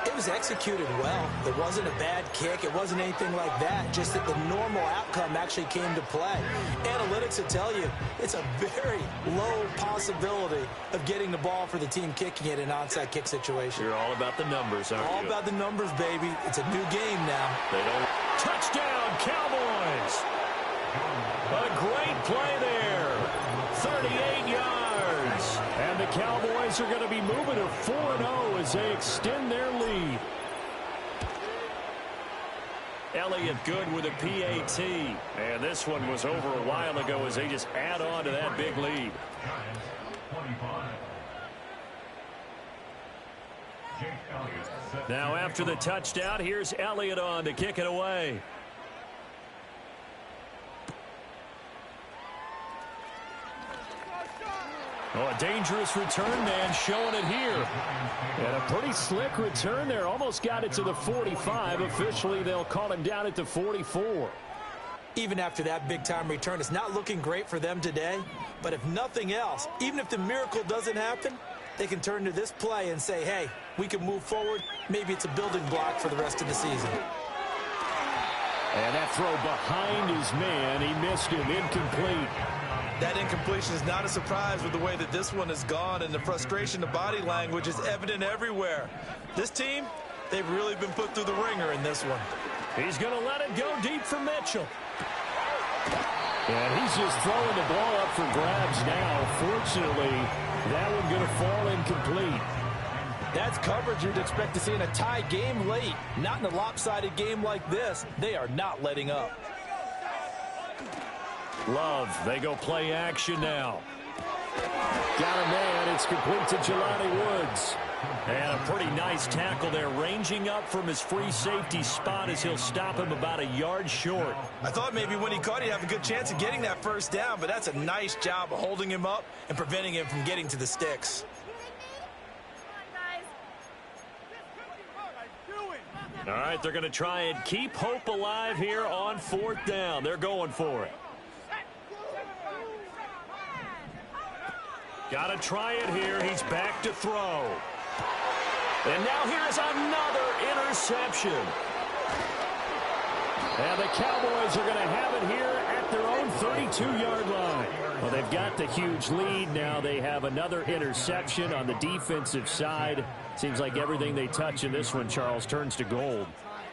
Speaker 10: it was executed well. It wasn't a bad kick. It wasn't anything like that. Just that the normal outcome actually came to play. Analytics will tell you it's a very low possibility of getting the ball for the team kicking it in an onside kick situation.
Speaker 8: You're all about the numbers, aren't you?
Speaker 10: All about the numbers, baby. It's a new game now.
Speaker 8: They don't. Touchdown, Cowboys! A great play there. 38 yards. And the Cowboys are going to be moving to 4-0 as they extend their lead. Elliott good with a PAT. And this one was over a while ago as they just add on to that big lead. Now after the touchdown, here's Elliott on to kick it away. Oh, a dangerous return man showing it here. And a pretty slick return there. Almost got it to the 45. Officially, they'll call him down at the 44.
Speaker 10: Even after that big-time return, it's not looking great for them today. But if nothing else, even if the miracle doesn't happen, they can turn to this play and say, hey, we can move forward. Maybe it's a building block for the rest of the season.
Speaker 8: And that throw behind his man, he missed him, incomplete.
Speaker 10: That incompletion is not a surprise with the way that this one has gone, and the frustration, the body language is evident everywhere. This team, they've really been put through the ringer in this one.
Speaker 8: He's going to let it go deep for Mitchell. And he's just throwing the ball up for grabs now. Fortunately, that one going to fall incomplete.
Speaker 10: That's coverage you'd expect to see in a tie game late. Not in a lopsided game like this. They are not letting up.
Speaker 8: Love, they go play action now. Got a man, it's complete to Jelani Woods. And a pretty nice tackle there, ranging up from his free safety spot as he'll stop him about a yard short.
Speaker 10: I thought maybe when he caught it, he'd have a good chance of getting that first down, but that's a nice job of holding him up and preventing him from getting to the sticks.
Speaker 8: All right, they're going to try and keep hope alive here on fourth down. They're going for it. Got to try it here. He's back to throw. And now here's another interception. And the Cowboys are going to have it here at their own 32-yard line. Well, they've got the huge lead. Now they have another interception on the defensive side. Seems like everything they touch in this one, Charles, turns to gold.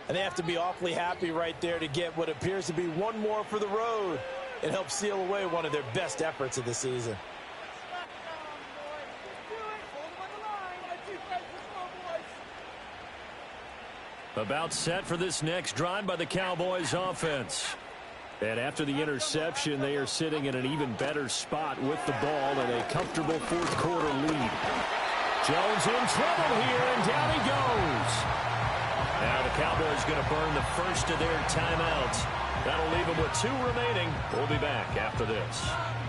Speaker 10: And they have to be awfully happy right there to get what appears to be one more for the road. It helps seal away one of their best efforts of the season.
Speaker 8: About set for this next drive by the Cowboys offense. And after the interception, they are sitting in an even better spot with the ball and a comfortable fourth quarter lead. Jones in trouble here, and down he goes. Now the Cowboys going to burn the first of their timeouts. That'll leave them with 2 remaining. We'll be back after this.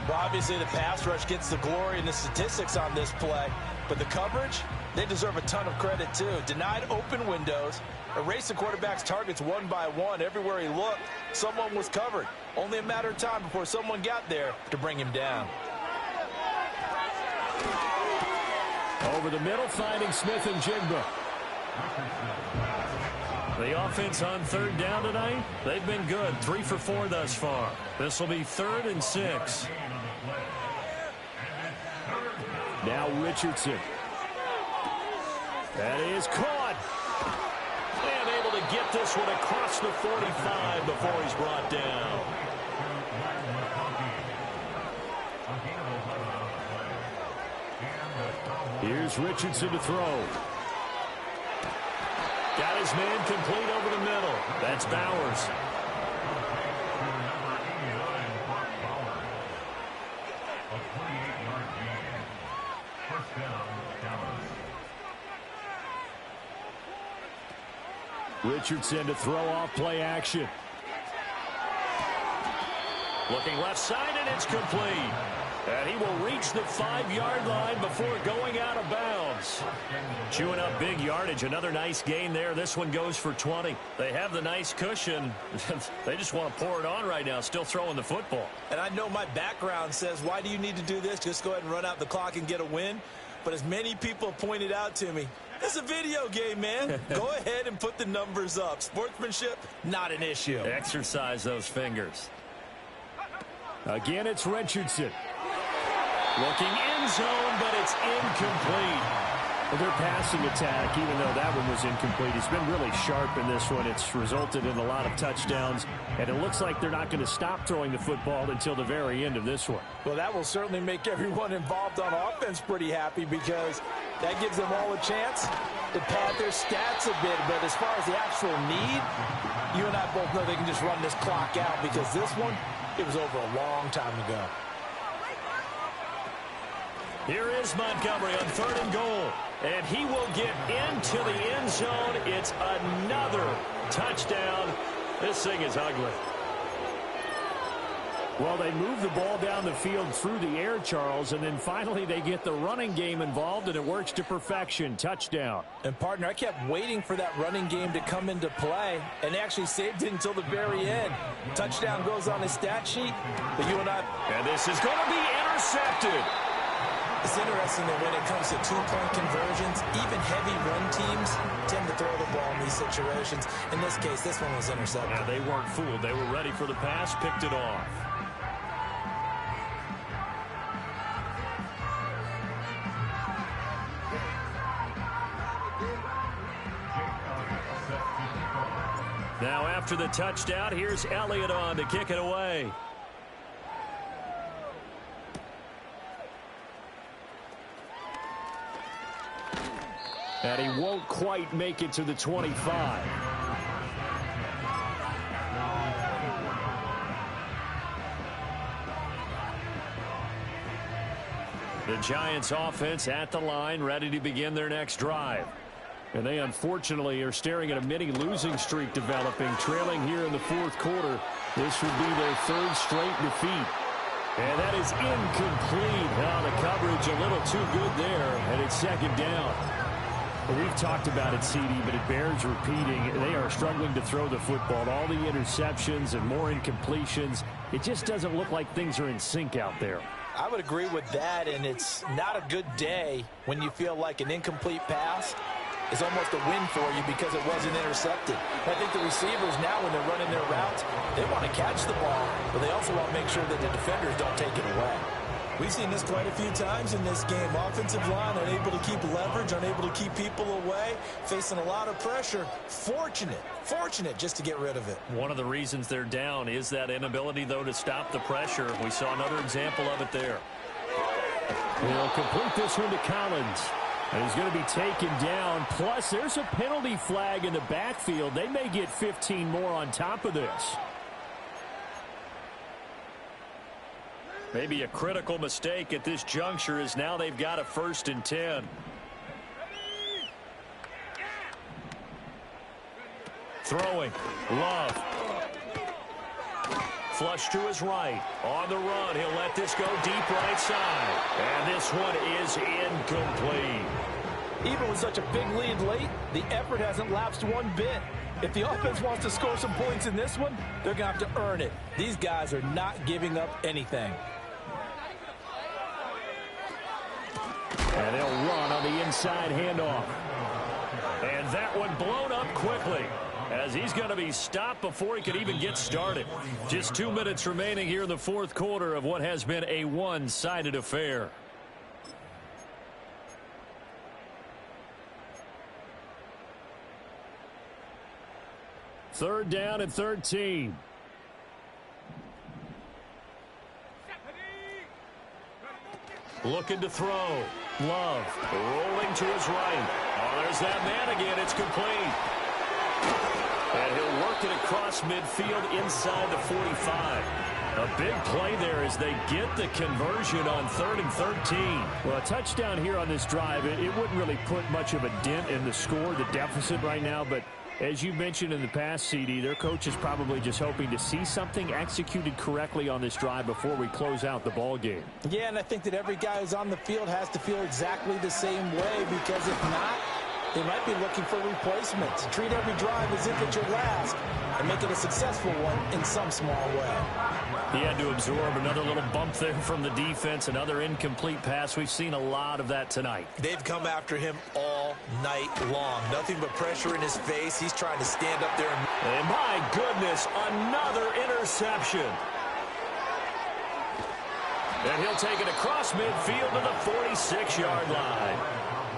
Speaker 10: Well, obviously the pass rush gets the glory and the statistics on this play, but the coverage, they deserve a ton of credit too. Denied open windows, erased the quarterback's targets one by one. Everywhere he looked, someone was covered. Only a matter of time before someone got there to bring him down.
Speaker 8: Over the middle, finding Smith and Jigba. The offense on third down tonight, they've been good. 3 for 4 thus far. This will be 3rd and 6. Now Richardson. That is caught. And able to get this one across the 45 before he's brought down. Here's Richardson to throw. Got his man complete over the middle. That's Bowers. Richardson to throw off play action. Looking left side, and it's complete. And he will reach the 5-yard line before going out of bounds. Chewing up big yardage. Another nice gain there. This one goes for 20. They have the nice cushion. They just want to pour it on right now, still throwing the football.
Speaker 10: And I know my background says, why do you need to do this? Just go ahead and run out the clock and get a win. But as many people pointed out to me, it's a video game, man. Go ahead and put the numbers up. Sportsmanship, not an issue.
Speaker 8: Exercise those fingers. Again, it's Richardson. Looking end zone, but it's incomplete. Well, their passing attack, even though that one was incomplete, has been really sharp in this one. It's resulted in a lot of touchdowns, and it looks like they're not going to stop throwing the football until the very end of this one.
Speaker 10: Well, that will certainly make everyone involved on offense pretty happy because that gives them all a chance to pad their stats a bit. But as far as the actual need, you and I both know they can just run this clock out because this one, it was over a long time ago.
Speaker 8: Here is Montgomery on 3rd and goal. And he will get into the end zone. It's another touchdown. This thing is ugly. Well, they move the ball down the field through the air, Charles, and then finally they get the running game involved, and it works to perfection. Touchdown.
Speaker 10: And, partner, I kept waiting for that running game to come into play, and they actually saved it until the very end. Touchdown goes on his stat sheet, but you and I...
Speaker 8: And this is going to be intercepted.
Speaker 10: It's interesting that when it comes to two-point conversions, even heavy run teams tend to throw the ball in these situations. In this case, this one was intercepted.
Speaker 8: Yeah, they weren't fooled. They were ready for the pass, picked it off. Now after the touchdown, here's Elliott on to kick it away. And he won't quite make it to the 25. The Giants offense at the line, ready to begin their next drive. And they unfortunately are staring at a mini losing streak developing, trailing here in the 4th quarter. This would be their 3rd straight defeat. And that is incomplete. Now the coverage a little too good there, and it's 2nd down. We've talked about it, CD, but it bears repeating. They are struggling to throw the football. All the interceptions and more incompletions. It just doesn't look like things are in sync out there.
Speaker 10: I would agree with that, and it's not a good day when you feel like an incomplete pass is almost a win for you because it wasn't intercepted. I think the receivers now, when they're running their routes, they want to catch the ball, but they also want to make sure that the defenders don't take it away. We've seen this quite a few times in this game. Offensive line unable to keep leverage, unable to keep people away, facing a lot of pressure. Fortunate just to get rid of it.
Speaker 8: One of the reasons they're down is that inability, though, to stop the pressure. We saw another example of it there. They'll complete this one to Collins. And he's going to be taken down. Plus, there's a penalty flag in the backfield. They may get 15 more on top of this. Maybe a critical mistake at this juncture is now they've got a 1st and 10. Throwing. Love. flush to his right. On the run, he'll let this go deep right side. And this one is incomplete.
Speaker 10: Even with such a big lead late, the effort hasn't lapsed one bit. If the offense wants to score some points in this one, they're going to have to earn it. These guys are not giving up anything.
Speaker 8: And they'll run on the inside handoff. And that one blown up quickly, as he's going to be stopped before he could even get started. Just 2 minutes remaining here in the fourth quarter of what has been a one-sided affair. Third down and 13. Looking to throw. Love rolling to his right. Oh, there's that man again. It's complete. And he'll work it across midfield inside the 45. A big play there as they get the conversion on 3rd and 13.
Speaker 9: Well, a touchdown here on this drive, it wouldn't really put much of a dent in the score, the deficit right now, but as you mentioned in the past, CD, their coach is probably just hoping to see something executed correctly on this drive before we close out the ball game.
Speaker 10: Yeah, and I think that every guy who's on the field has to feel exactly the same way, because if not, they might be looking for replacements. Treat every drive as if it's your last and make it a successful one in some small way.
Speaker 8: He had to absorb another little bump there from the defense, another incomplete pass. We've seen a lot of that tonight.
Speaker 10: They've come after him all night long. Nothing but pressure in his face. He's trying to stand up there.
Speaker 8: And my goodness, another interception. And he'll take it across midfield to the 46-yard line.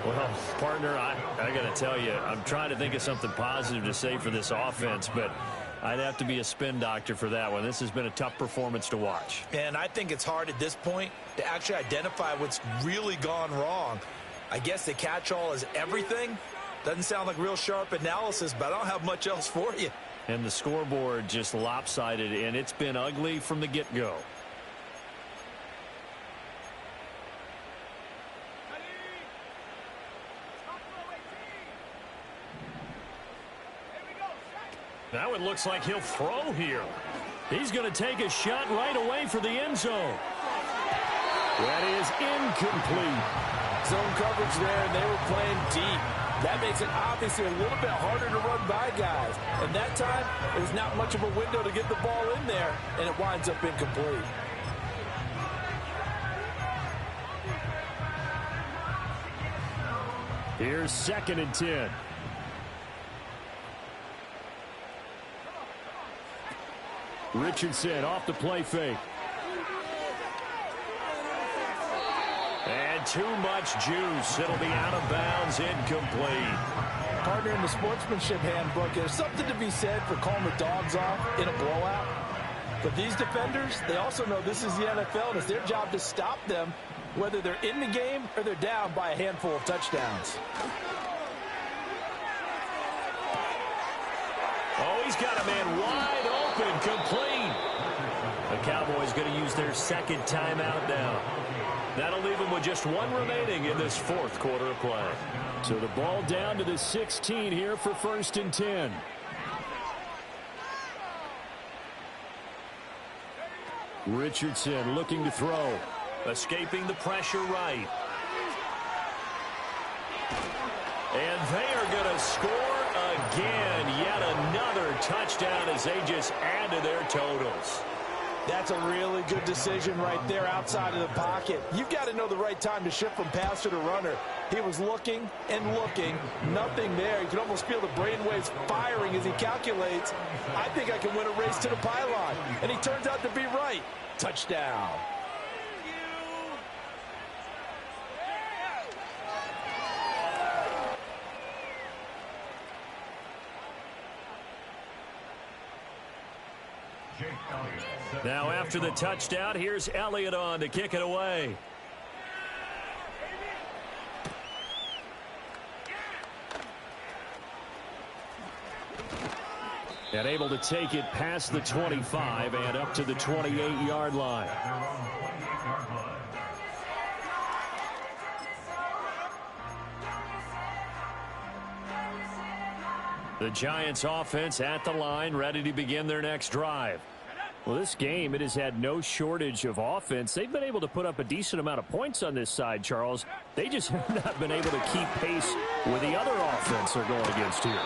Speaker 8: Well, partner, I got to tell you, I'm trying to think of something positive to say for this offense, but I'd have to be a spin doctor for that one. This has been a tough performance to watch.
Speaker 10: And I think it's hard at this point to actually identify what's really gone wrong. I guess the catch-all is everything. Doesn't sound like real sharp analysis, but I don't have much else for you.
Speaker 8: And the scoreboard just lopsided, and it's been ugly from the get-go. Now it looks like he'll throw here. He's going to take a shot right away for the end zone. That is incomplete.
Speaker 10: Zone coverage there, and they were playing deep. That makes it obviously a little bit harder to run by guys. And that time, there's not much of a window to get the ball in there, and it winds up incomplete.
Speaker 9: Here's 2nd and 10. Richardson off the play fake.
Speaker 8: And too much juice. It'll be out of bounds, incomplete.
Speaker 10: Partner, in the sportsmanship handbook, there's something to be said for calling the dogs off in a blowout. But these defenders, they also know this is the NFL, and it's their job to stop them, whether they're in the game or they're down by a handful of touchdowns.
Speaker 8: Oh, he's got a man wide open, complete. The Cowboys going to use their 2nd timeout now. That'll leave them with just one remaining in this 4th quarter of play.
Speaker 9: So the ball down to the 16 here for 1st and 10. Richardson looking to throw.
Speaker 8: Escaping the pressure right. And they are going to score again. Yet another touchdown as they just add to their totals.
Speaker 10: That's a really good decision right there outside of the pocket. You've got to know the right time to shift from passer to runner. He was looking and looking. Nothing there. You can almost feel the brainwaves firing as he calculates. I think I can win a race to the pylon. And he turns out to be right. Touchdown.
Speaker 8: Now after the touchdown, here's Elliott on to kick it away.
Speaker 9: And able to take it past the 25 and up to the 28-yard line.
Speaker 8: The Giants offense at the line, ready to begin their next drive. Well, this game, it has had no shortage of offense. They've been able to put up a decent amount of points on this side, Charles. They just have not been able to keep pace with the other offense they're going against here.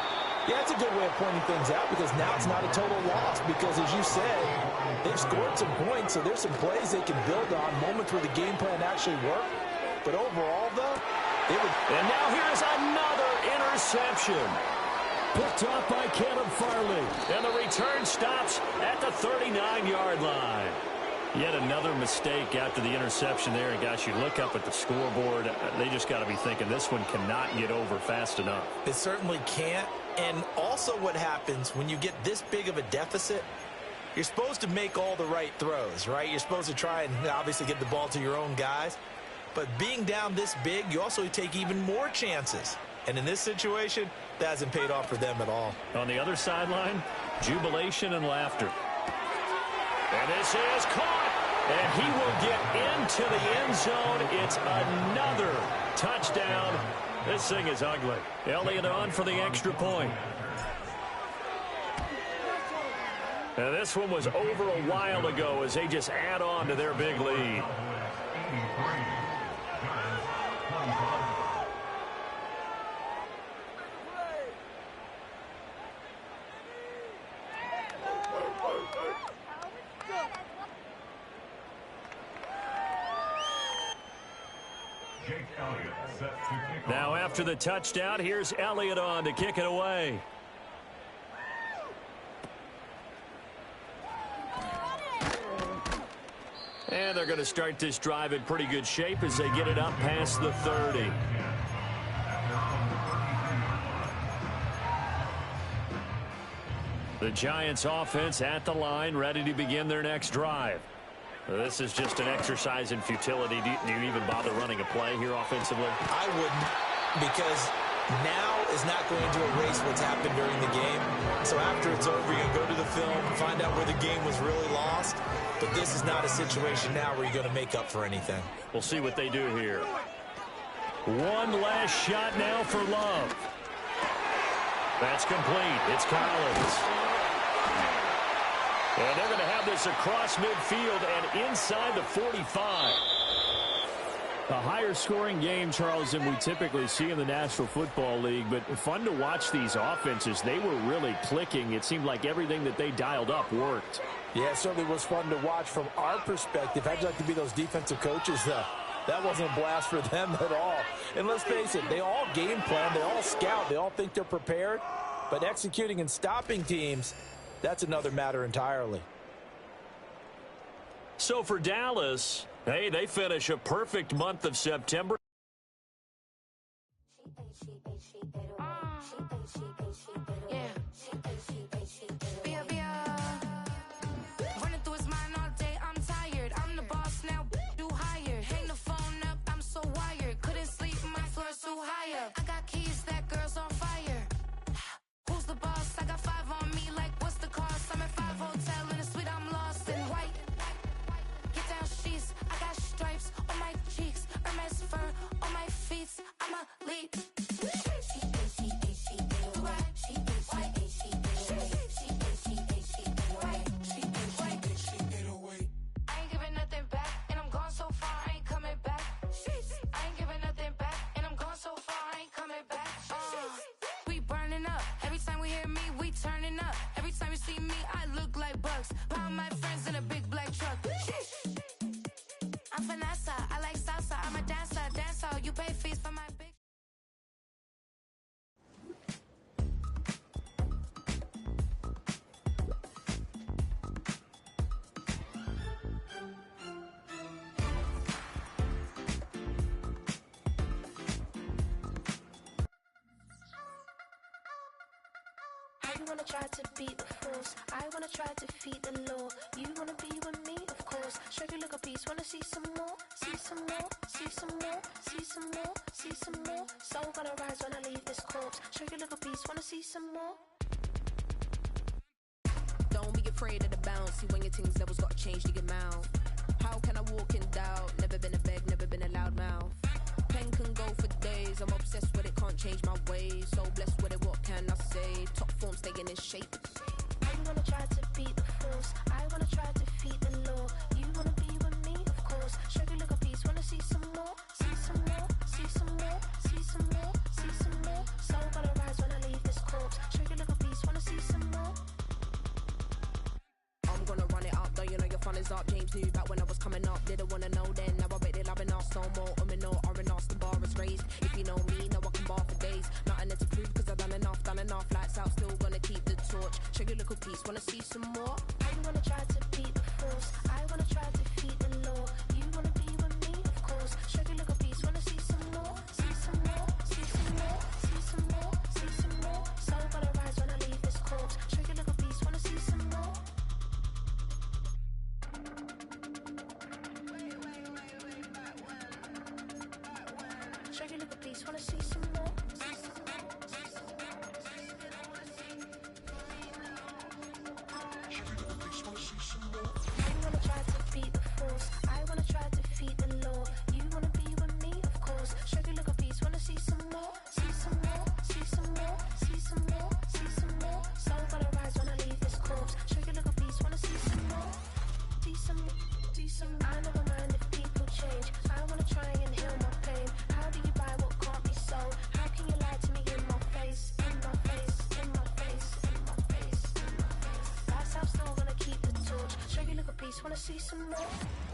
Speaker 10: Yeah, it's a good way of pointing things out because now it's not a total loss because, as you said, they've scored some points, so there's some plays they can build on, moments where the game plan actually worked. But overall, though,
Speaker 8: And now here's another interception. Picked off by Caleb Farley. And the return stops at the 39-yard line. Yet another mistake after the interception there. And, gosh, you look up at the scoreboard, they just got to be thinking this one cannot get over fast enough.
Speaker 10: It certainly can't. And also what happens when you get this big of a deficit, you're supposed to make all the right throws, right? You're supposed to try and obviously get the ball to your own guys. But being down this big, you also take even more chances. And in this situation, that hasn't paid off for them at all.
Speaker 8: On the other sideline, jubilation and laughter. And this is caught. And he will get into the end zone. It's another touchdown. This thing is ugly. Elliott on for the extra point. And this one was over a while ago as they just add on to their big lead. Now after the touchdown, here's Elliott on to kick it away. And they're going to start this drive in pretty good shape as they get it up past the 30. The Giants offense at the line, ready to begin their next drive. This is just an exercise in futility. Do you even bother running a play here offensively?
Speaker 10: I wouldn't, because now is not going to erase what's happened during the game. So after it's over, you go to the film, find out where the game was really lost. But this is not a situation now where you're going to make up for anything.
Speaker 8: We'll see what they do here. One last shot now for Love. That's complete. It's Collins. And they're going to have this across midfield and inside the 45. A higher scoring game, Charles, than we typically see in the National Football League, but fun to watch these offenses. They were really clicking. It seemed like everything that they dialed up worked.
Speaker 10: Yeah, it certainly was fun to watch from our perspective. How'd you like to be those defensive coaches, though? That wasn't a blast for them at all. And let's face it, they all game plan, they all scout, they all think they're prepared. But executing and stopping teams, that's another matter entirely.
Speaker 8: So for Dallas, hey, they finish a perfect month of September.
Speaker 5: Running through his mind all day, I'm tired. I'm the boss now, do higher. Hang the phone up, I'm so wired. Couldn't sleep, my floor's too higher. I got keys, that girl's on fire. Who's the boss? I got 5 on me, like what's the cost? I'm at 5 hotel in a suite, I'm lost in white. Get down sheets, I got stripes on my cheeks, Hermes fur on my feet. I'm a leap. I ain't giving nothing back, and I'm gone so far, I ain't coming back. I ain't giving nothing back, and I'm gone so far, I ain't coming back. We burning up. Every time we hear me, we turning up. Every time you see me, I look like bugs. Pound my friends in a big black truck. I'm Vanessa, I like salsa. I'm a dancer, you pay fees for my big.
Speaker 11: You wanna try to beat the force, I wanna try to defeat the law. You wanna be with me, of course. Show you look a piece, wanna see some more, see some more, see some more, see some more, see some more. Soul gonna rise when I leave this corpse. Show you look a piece, wanna see some more.
Speaker 12: Don't be afraid of the bounce. See when your things levels got changed to your mouth. How can I walk in doubt? Never been a beg, never been a loud mouth. Pen can go for days. I'm obsessed with it, can't change my ways. So blessed with it, what can I say? Top form staying in shape.
Speaker 11: you wanna try to beat the force. I wanna try to defeat the law. You wanna be with me, of course. Show you look a piece, wanna see some more, see some more, see some more, see some more, see some more. Soul gonna rise when I leave this corpse. Show you look a piece, wanna see some more.
Speaker 12: I'm gonna run it up, though you know your fun is up. James knew back when I was coming up, didn't wanna know then. Now I bet they loving us no more. No, R&R's the bar is raised. If you know me, now I can bar for days. Nothing there to prove, cause I've done enough. Lights out, still gonna keep the torch. Show you little piece, wanna see some more?
Speaker 11: I wanna try to beat the force. I wanna try to defeat the law. You wanna be with me, of course. Show you little piece, wanna see some more, see some more, see some more, see some more, see some more. Soul gonna rise when I leave this corpse. Show you little piece, wanna see some more. Show you little piece, wanna see some more. I wanna try to beat the force. I wanna try to defeat the law. You wanna be with me, of course. Show you look a piece, wanna see some more, see some more, see some more, see some more, see some more. Soul gonna rise when I leave this corpse. Show you look a piece, wanna see some more, see some, see some. I never mind if people change. I wanna try and heal my pain. How do you buy what can't be sold? How can you lie to me in my face, in my face, in my face, in my face, in my face? That's how I'm still gonna keep the torch. Show you look a piece, wanna see some more.